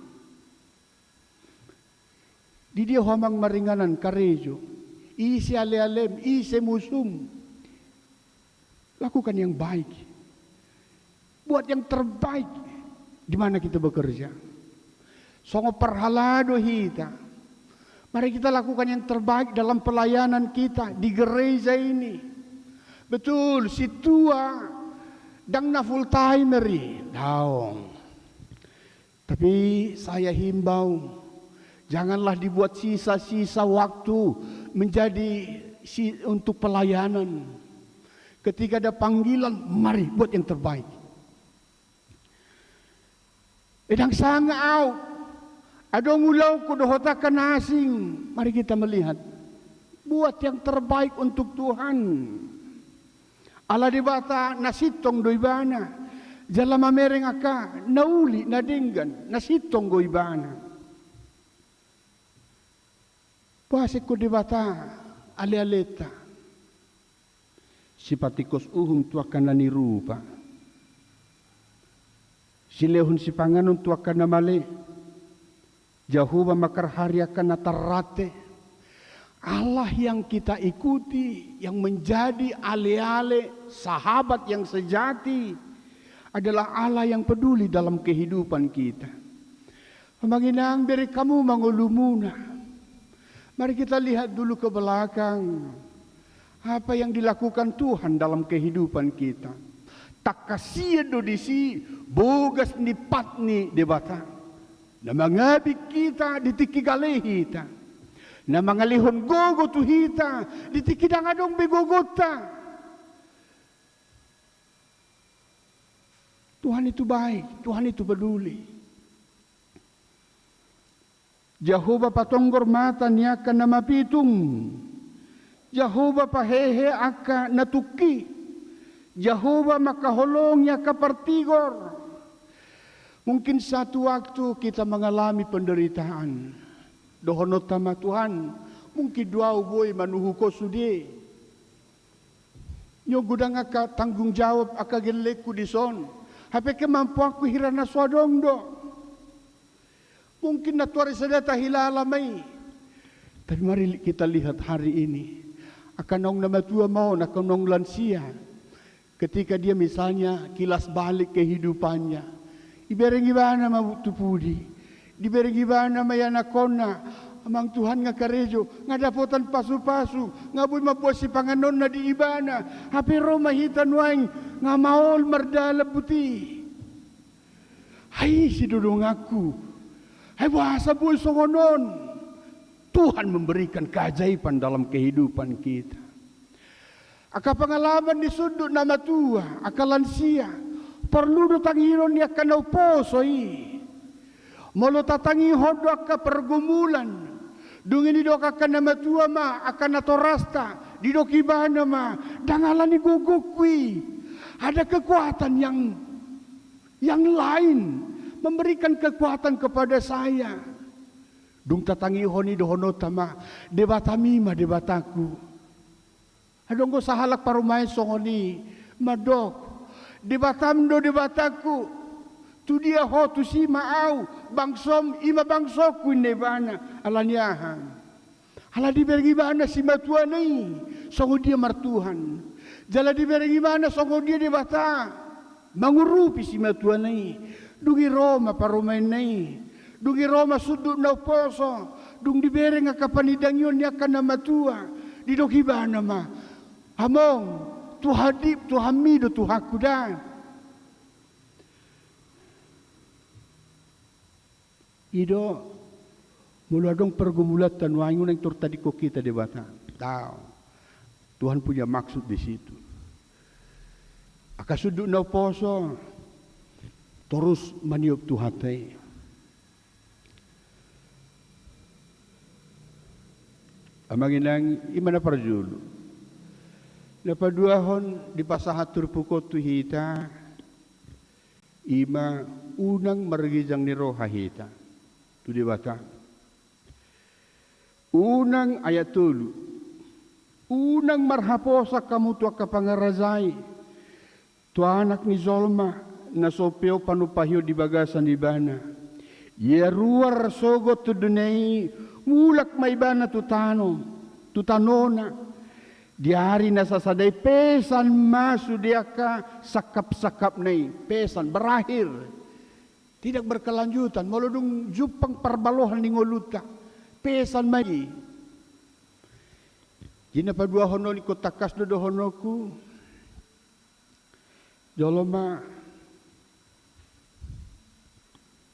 Speaker 7: Di dia hamang maringanan karejo, isi ale-alem, isi musum. Lakukan yang baik. Buat yang terbaik. Di mana kita bekerja. Songo perhalado hita. Mari kita lakukan yang terbaik dalam pelayanan kita di gereja ini. Betul, si tua dang na full timeri daong. Tapi saya himbau, janganlah dibuat sisa-sisa waktu menjadi untuk pelayanan. Ketika ada panggilan, mari buat yang terbaik. Edang sangau, adong ulau kudohotakan asing. Mari kita melihat, buat yang terbaik untuk Tuhan. Ala dibata nasitong doibana, jalam mereng aka nauli nadinggan nasitong goibana. Puasik ko dibata ale-aleta, sipatikos uhung tuakan na nirupa. Silehun si panganon tuakan na mali, Jahuba makarhari akan na tarate. Allah yang kita ikuti, yang menjadi ale-ale sahabat yang sejati, adalah Allah yang peduli dalam kehidupan kita. Manginang beri kamu mangulumuna. Mari kita lihat dulu ke belakang. Apa yang dilakukan Tuhan dalam kehidupan kita. Takasiya do disi, bogas ni patni debata. Na mangabik kita ditikigalehi. Na mangalihon gogo tuhita, ditikidang adong begogota. Tuhan itu baik, Tuhan itu peduli. Jehovah patonggor mata niaka na mapitung. Jehovah pahehe aka natuki. Jehovah makaholong niaka partigor. Mungkin satu waktu kita mengalami penderitaan. Dohonot sama Tuhan, mungkin dua boy manuhu ko sudi. Nyo gudang aka tanggung jawab aka geleku di son. Hape kemampu aku hirana swadong do. Mungkin natuari sadata hilala may. Tapi mari kita lihat hari ini. Akanong nama tua mau nakanong lansia. Ketika dia misalnya kilas balik kehidupannya. Ibereng ibana mabutupudi. Diberi gibana mayana kona amang Tuhan nga karejo nga dapotan pasu-pasu nga buy mabuas si panganon na di ibana hapiro mahitan waing nga maol mardala puti. Hay si dudong aku hay wasa buhay songonon. Tuhan memberikan keajaiban dalam kehidupan kita. Aka pengalaman di sudut nama tua akalansia perlu tangiron niya kanau posoi. Molo tatangi hodok ka pergumulan. Dungin idok akan nama tua ma akan natorasta. Didok ibana ma dangalani gugukwi. Ada kekuatan yang lain memberikan kekuatan kepada saya. Dung tatangi honi dohonota ma debatami ma debataku. Adong ko sahalak parumay songoni madok debatam do debataku. Tu dia ho tu si maau bangsom ima bangsoku nebana alaniahan. Hala diberi bana si matuanai songo dia martuhan. Jala diberi bana songo dia debata mangurupi si matuanai. Dugi Roma parumainai. Dugi Roma sudut na poso. Dung diberi nga kapanidangyon niya ka na matua. Didoki bana ma. Among tu hadip tu hamido tu hakudan. Ido mula dong pergumulatan wangun yang tertadiko kita debata. Tahu Tuhan punya maksud di situ. Akasuduk na poso terus maniup tuhatai. Amanginang imana parjulu. Napaduahon di pasahatur pukot tuhita ima unang margijang ni roha hita. Tu debata. Unang ayat tulu. Unang marhaposa kamu tua kapangarazai. Tu anak ni Zolma na sopeo panupahyo di bagasan di bana. Ia ruar sogot tu dunei mulak may bana tu tanona. Di hari na sasaday pesan masu dia ka sakap-sakap nai pesan berakhir. Tidak berkelanjutan. Molodung jupang perbalohan ni ngoluta. Pesan mai. Jina pa dua hono ni ko takas do honoku. Joloma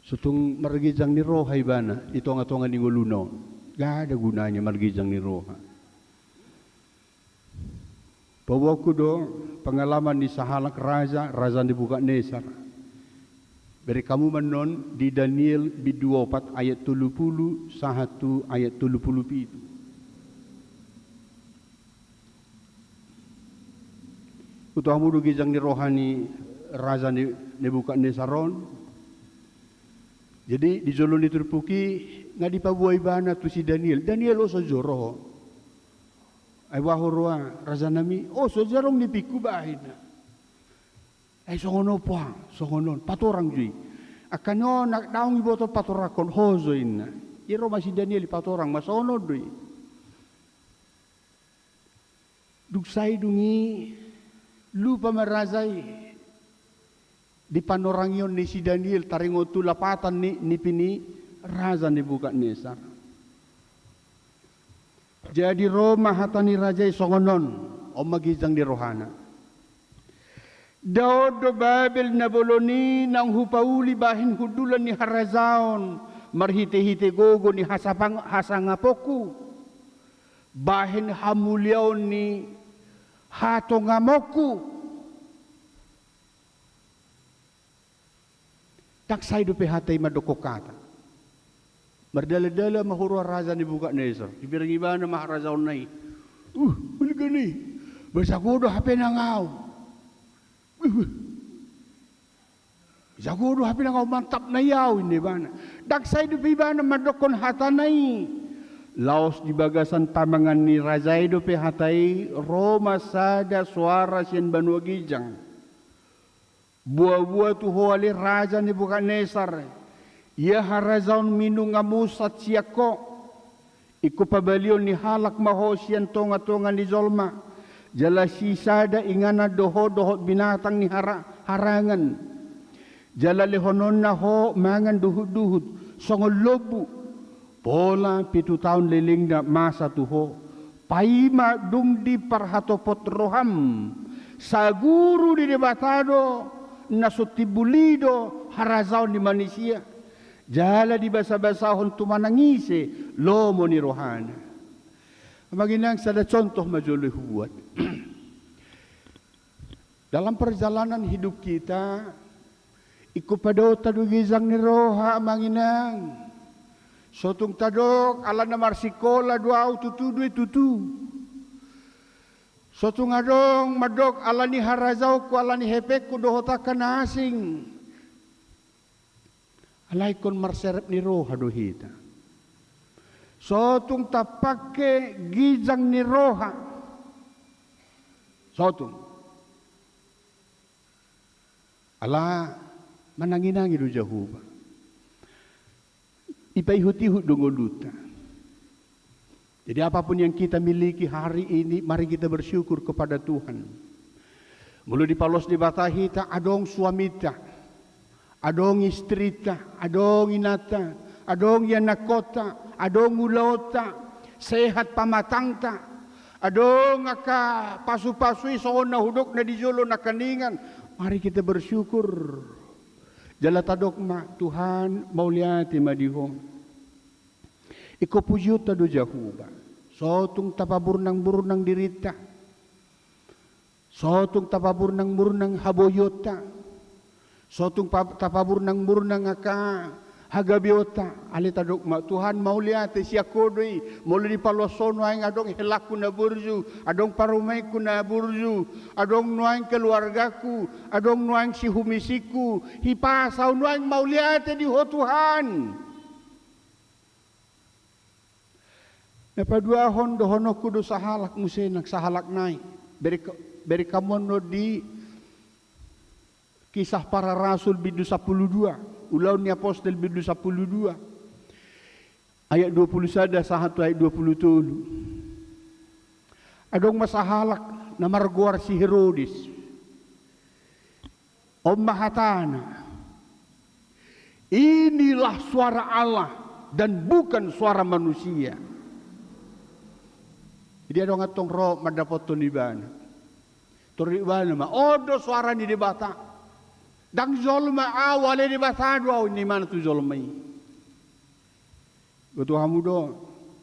Speaker 7: sutung margijang ni roha ibana itonga-tonga ni nguluno. Gak ada gunanya margijang ni roha. Bawaku do pengalaman di sahalak raza dibuka Nesar. Beri kamu menon di Daniel biduopat ayat 30 sahatu ayat 30 itu. Utahamu do gijang ni rohani raza dibuka Nesaron. Jadi di Jolon itu terpuki ngadi pabuai bana tu si Daniel. Daniel oso joro. Ai wahorwa raza nami oso jarong ni piku bahina. Ai songono pa, songonon patorang jui. Akanyo nak daung iboto patorakon hozo inna. Iro masih Daniel patorang masono dui. Duksai dungi lupa merazai di panorangion ni si Daniel taringotu lapatan ni pini raza ni buka Nesar. Jadi Roma hatani rajai songonon omagizang di rohana. Daud do Babel na boloni nang hupauli bahin hudulan ni harazaon marhite-hite gogo ni hasangapoku bahin hamuliaon ni hatongamoku taksay do pehatay madokokata mardala-dala mahurwa raza ni buka Nesar ibirang iba na maharazaon nai maligani basagodo hape nangaw Jagodo hapi na mantap na yaw hindi ba na. Dagsay do piba na madokon hatanay. Laos di bagasan tamangan ni Razay do pe hatay Roma sada suara siyan banuagijang. Buah-buah tu hoali raja ni Bukanesar. Ia harazaon minungamusat siyako. Iku pabalion ni halak mahosyan tonga-tonga ni Zolma. Jala sisada ingana doho-doho binatang ni harangan. Jala lehonon na ho mangan duhud-duhud. Songol lobu. Pola 7 tahun leling na masa tuho. Paima dung di parhatopot roham. Saguru di debatado. Nasutibulido harazaon di manusia. Jala di basa-basahon tumanangise. Lomo ni rohana. Maginang sada contoh majoleh buat. Dalam perjalanan hidup kita, iku pado tadugizang ni roha manginang. Sotung tadok ala na marsikola duau tutu. Sotung adong madok ala ni harazau ku ala ni hepek ku dohotakan asing. Alay kon marserep ni roha dohita. Sotung tapake gijang ni roha. Sotung. Ala mananginangi do Jehovah. Ipaihut-ihut dongoluta. Jadi apapun yang kita miliki hari ini, mari kita bersyukur kepada Tuhan. Mulu dipalos di batahita, adong suamita, adong istrita, adong inata, adong yanakota, adong ulaota, sehat pamatangta, adong aka pasu-pasui soon na hudok na dijolo na kaningan. Mari kita bersyukur. Jala tadokma Tuhan mauliati madihom. Iko pujuta do Jehovah. Sotung tapaburnang-burnang dirita. Sotung tapaburnang-burnang haboyota. Sotung tapaburnang-burnang aka hagabiota alita dokma Tuhan mauliate siya kodoi muli palosono ay adong helaku na burju adong parumay ku na burju adong nuang keluargaku adong nuang si humisiku hipasaw nuang mauliate di ho Tuhan napaduahon dohono kudu sahalak musenag sahalak nai beri kamono di Kisah para Rasul bidu 12, Ulaun Apostol bidu 12. Ayat 20 sada sahatu ayat 20 tulu. Adong masahalak na marguar si Herodes. Om mahatana. Inilah suara Allah dan bukan suara manusia. Jadi adong atong roh madapoton ibana. Toribana ma odo suara ni debata. Dang zolma awale debata do ni mana tu zolmai. Goto hamudo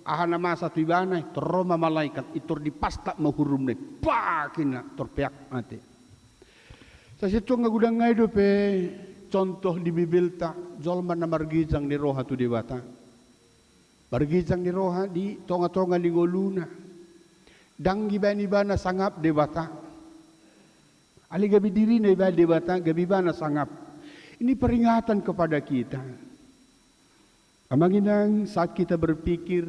Speaker 7: ahana masa tu ibana toroma malaikat itor di pasta mahurum ne pakina torpeak mate. Sa situ ngagudang ngaido pe contoh di Bibelta zolma na margizang ni roha tu debata. Margizang ni roha di tonga-tonga ni goluna. Dang gibani-bana sangap debata. Ali gabi diri na iba debata, gabi bana sangap. Ini peringatan kepada kita. Amanginang saat kita berpikir,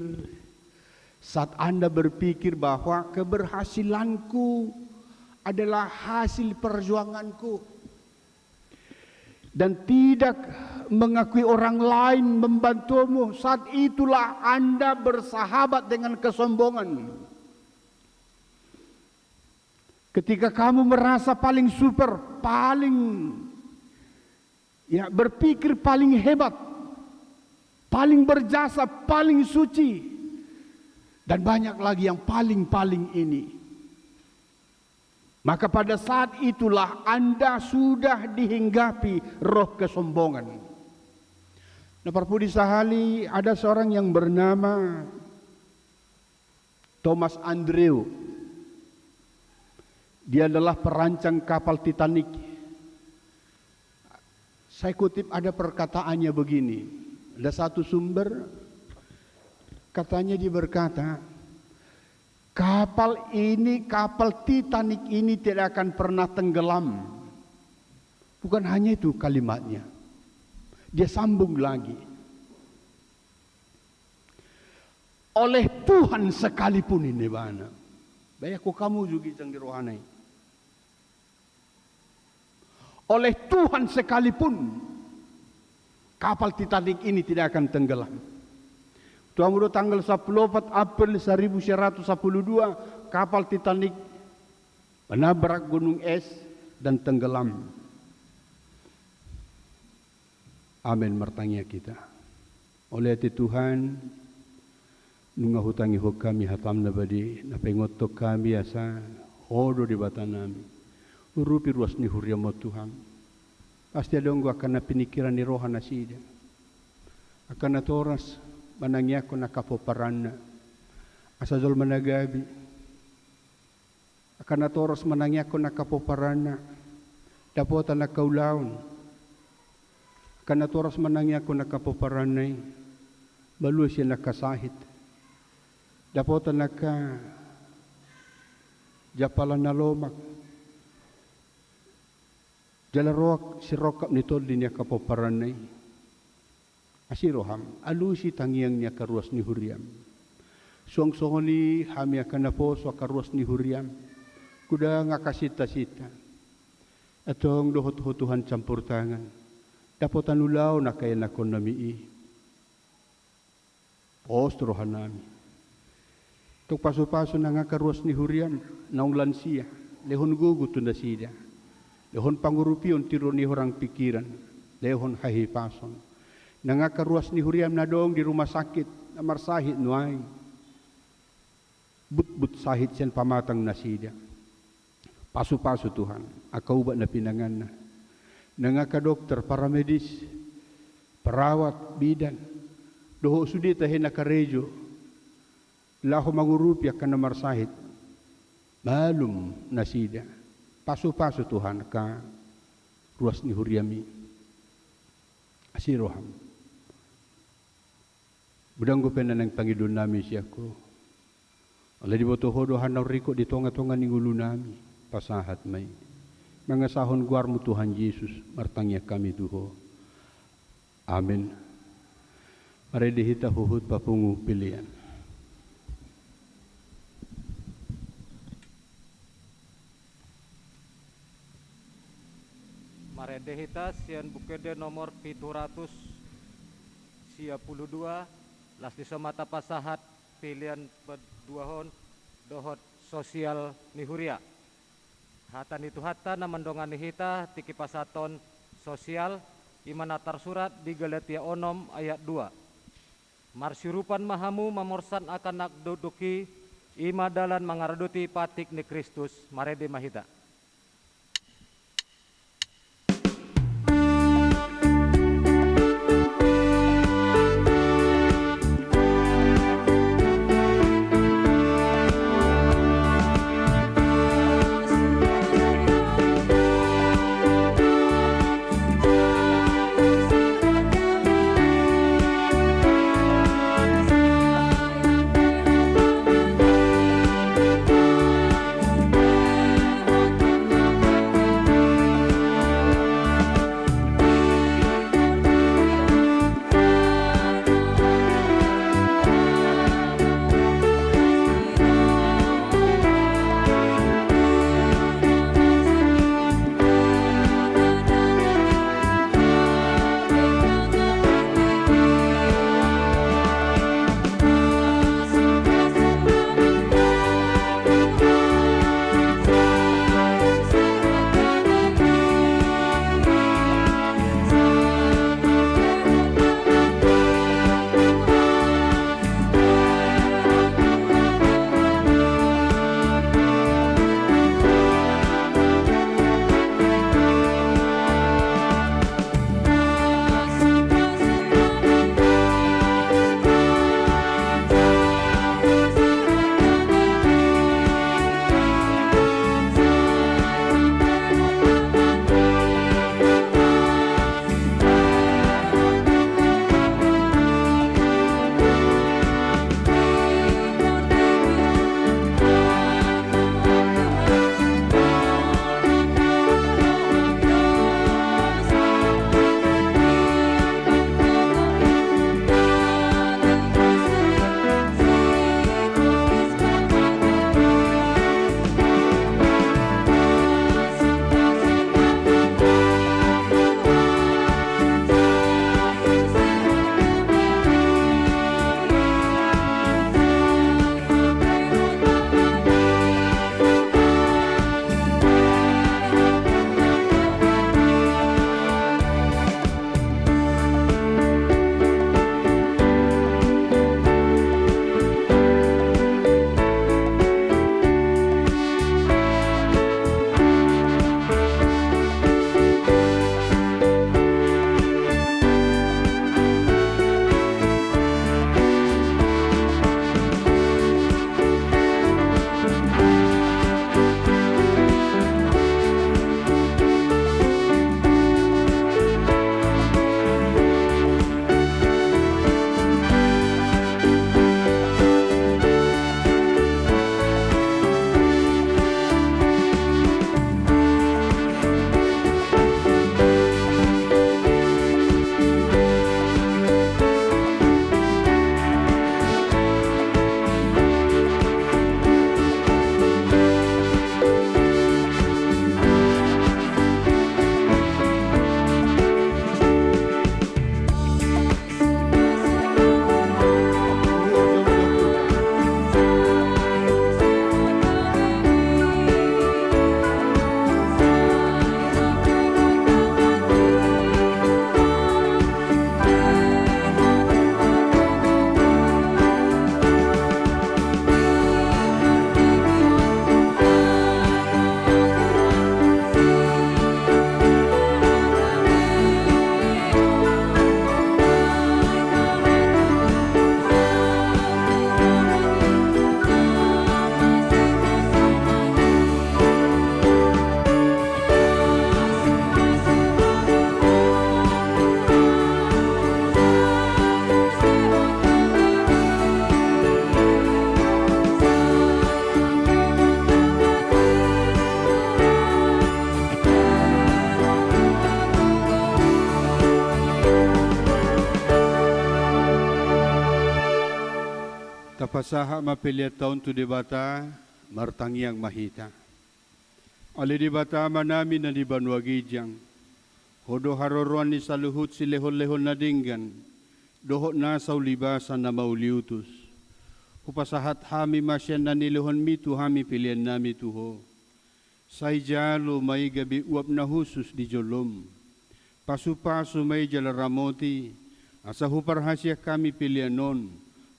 Speaker 7: saat Anda berpikir bahwa keberhasilanku adalah hasil perjuanganku dan tidak mengakui orang lain membantumu, saat itulah Anda bersahabat dengan kesombongan. Ketika kamu merasa paling super, berpikir paling hebat, paling berjasa, paling suci, dan banyak lagi yang paling-paling ini. Maka pada saat itulah Anda sudah dihinggapi roh kesombongan. Nah, perpudi sahali ada seorang yang bernama Thomas Andrew. Dia adalah perancang kapal Titanic. Saya kutip ada perkataannya begini. Ada satu sumber, katanya dia berkata, kapal Titanic ini tidak akan pernah tenggelam. Bukan hanya itu kalimatnya. Dia sambung lagi. Oleh Tuhan sekalipun ini bana. Bayako kamu juga yang dirohanai. Oleh Tuhan sekalipun kapal Titanic ini tidak akan tenggelam. Tuhan tanggal 14 April 1912 kapal Titanic menabrak gunung es dan tenggelam. Amin mertanya kita. Oleh itu Tuhan nunga hutangi hok kami hatam na badi na pengotok kami asa hodo di batanami. Urupi ruas ni huriamo Tuhan. Pasti ada onggo akan na pinikiran ni roha na sida. Akan na toras manangya ko na kapoparan na. Asa zol managabi. Akan na toras manangya ko na kapoparan na. Dapota na kaulaon. Akan na toras manangya ko na kapoparan na. Balu siya nakasahit. Dapota na ka japalan na lomak. Jalaroak sirokap nito din niya kapoparanay. Asiroham, alusi tangiang niya karuas ni Huriam. Suang-suhoni hami akan na po sa karuas ni Huriam. Kuda nga kasita-sita. Atong dohot-hotuhan campur tangan. Dapotan ulaw na kaya na kon namii. Postrohan nami. Tok paso-paso na nga karuas ni Huriam. Naong lansia. Lehon guguto na sida. Lehon pangurupion tiro ni orang pikiran. Lehon hahipason. Nangakaruas ni Huriam na doong di rumah sakit. Namar sahit nuay. But sahit siyan pamatang nasida. Paso-paso Tuhan. Akaubat na pinangan na. Nangakadokter, paramedis, perawat, bidan. Doho sudi tahin nakarejo. Laho mangurupya ka namar sahit. Malum nasida. Paso-paso Tuhan ka ruas ni Huriami. Asiroham. Budang ko penanang Panginoon namin siya ko. Ala di boto hodohan na riko di tonga-tonga ni ngulo nami. Pasahat may. Mga sahon guar mo Tuhan Yesus. Martangya kami tuho. Amen. Maredihita huhut papungu pilihan.
Speaker 5: Dehita sian bukede nomor 700 22 las di somata pasahat pilihan peduahon dohot sosial nihuria. Hatan itu hata namandongan nihita tiki pasaton sosial imanatar surat di Galatia onom ayat 2. Marsyurupan mahamu mamorsan akan nak duduki ima dalan mangaraduti patik ni Kristus marede mahita.
Speaker 7: Tapasaha mapilia taon tu debata martangiang mahita. Ali debata manami na di Banua Gijang. Hodo haroroan ni saluhut si lehon-lehon na dinggan, dohot na saw libasan na mauliutus. Hupasahat hami masyan na nilihon mitu hami pilihan nami tuho. Say jalo may gabi uap na husus di jolom. Pasu-pasu may jalaramoti, asa huparhasya kami pilihanon,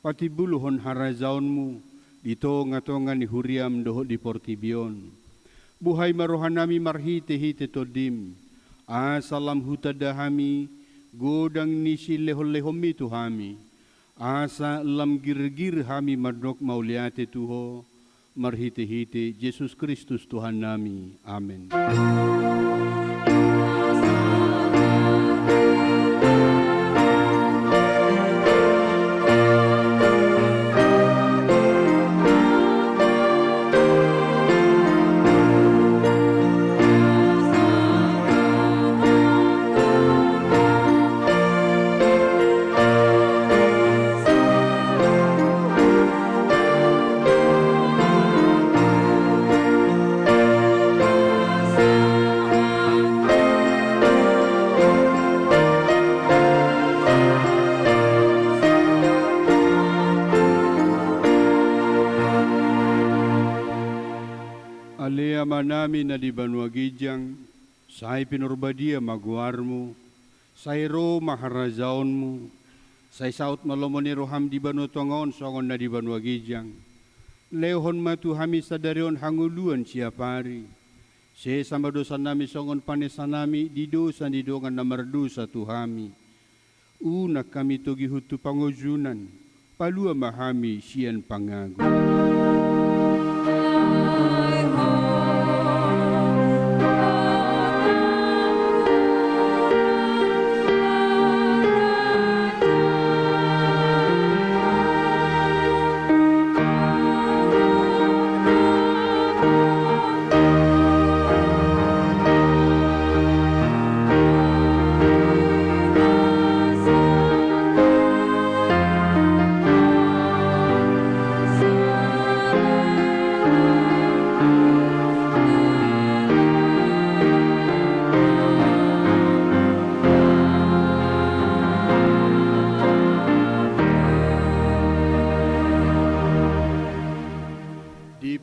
Speaker 7: pati buluhon harazaon mu, dito ngatongan ni huriam dohot di portibion. Buhay marohan nami marhite-hite todim, salam hutadahami, godang nisi lehon-lehon mitu hami. Asa lam gir-gir hami madok mauliate tuho, marhite-hite Yesus Kristus Tuhan nami. Amin. Nami na di Banuagijang, say pinurbadia maguarmo, say ro maharazaon mo, say saut malomoni roham di Banutongon songon na di Banuagijang, lehon matu hami sadarion hanguluan siapari, se sama dosa nami songon panesanami di dosa di dongan na mardusa tuhami, una kami togi hutu pangojunan, palua mahami sian pangagu.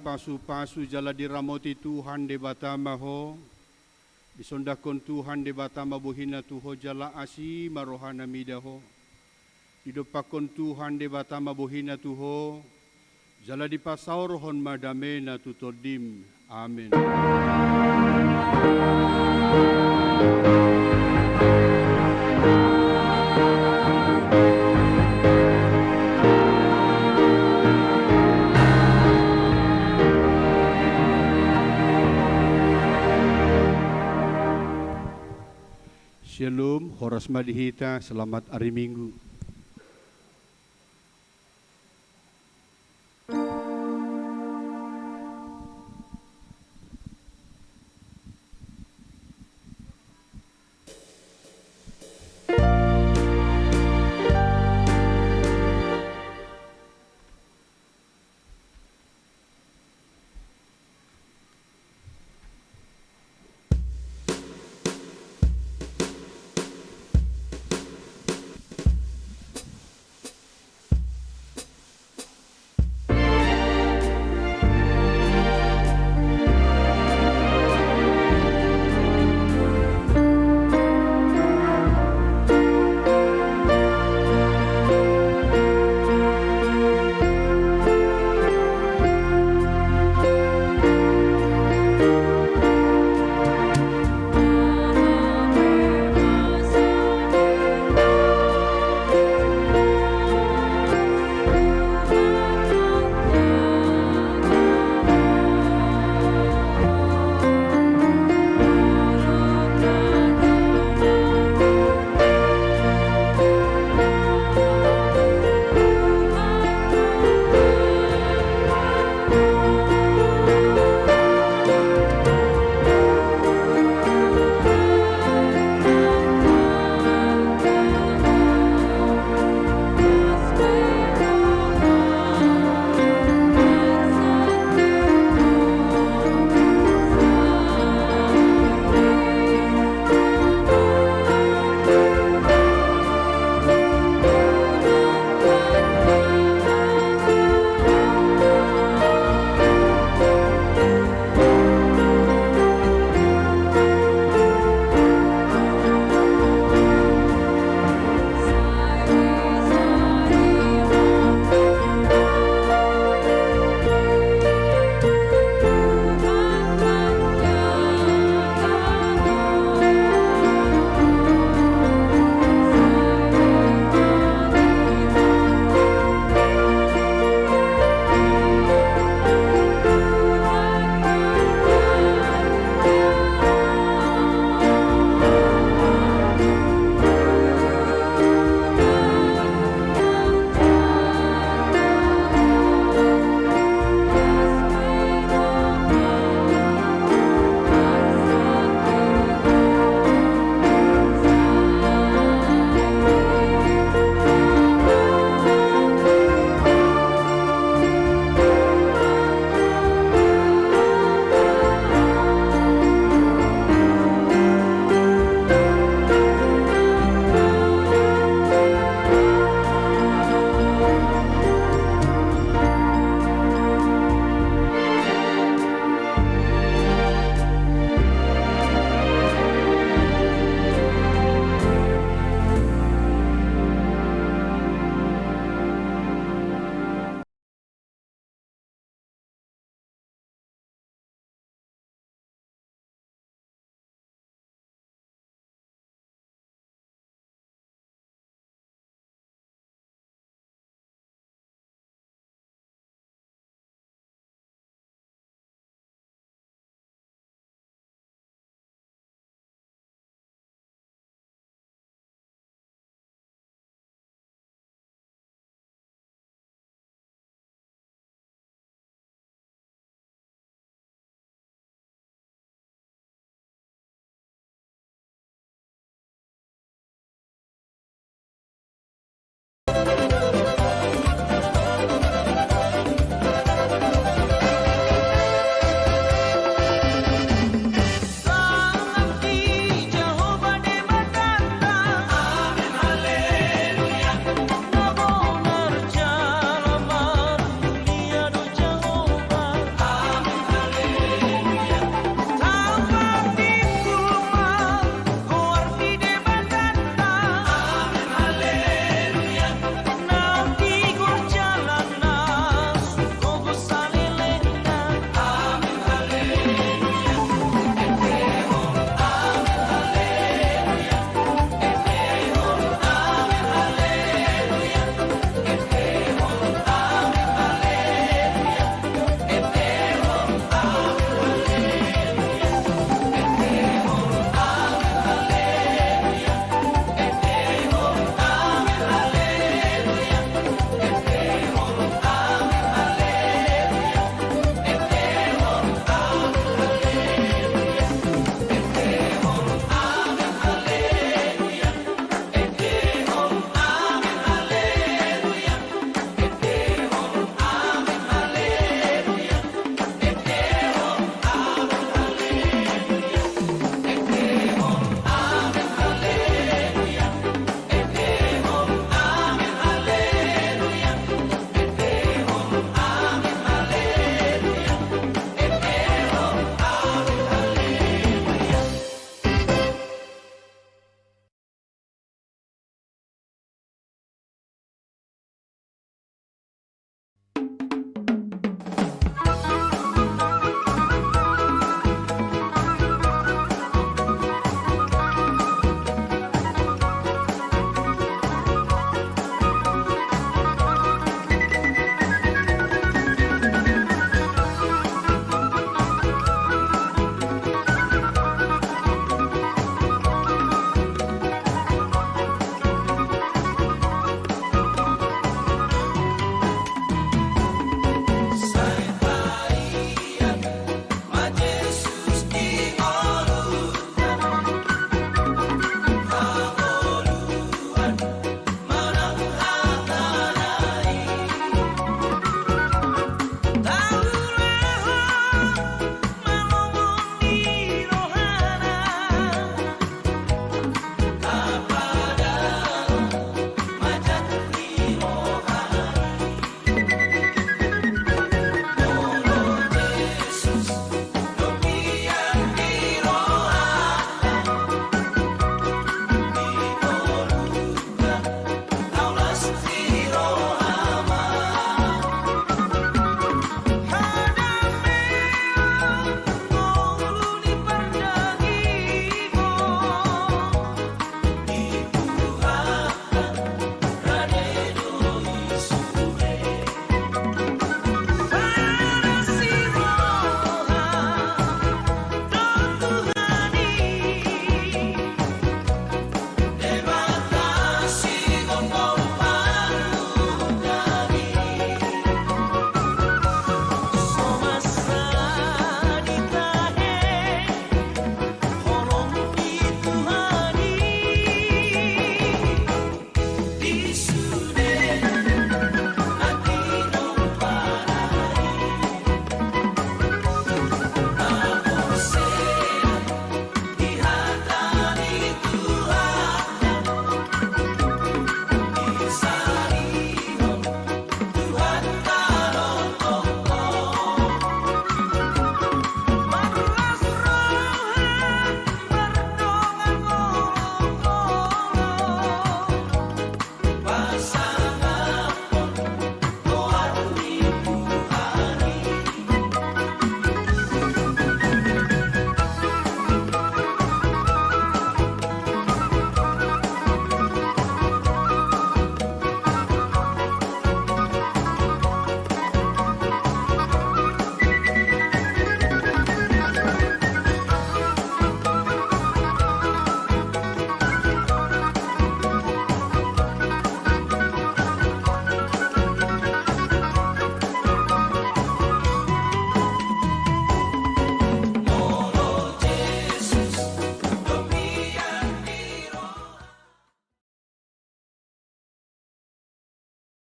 Speaker 7: Pasu-pasu jala diramoti Tuhan de batama ho, disondakon Tuhan de batama buhina tuho jala asi marohana midaho, idopakon Tuhan de batama buhina tuho, jala dipasaurhon madamena tutodim. Amin. Shalom, horas madihita, selamat hari Minggu.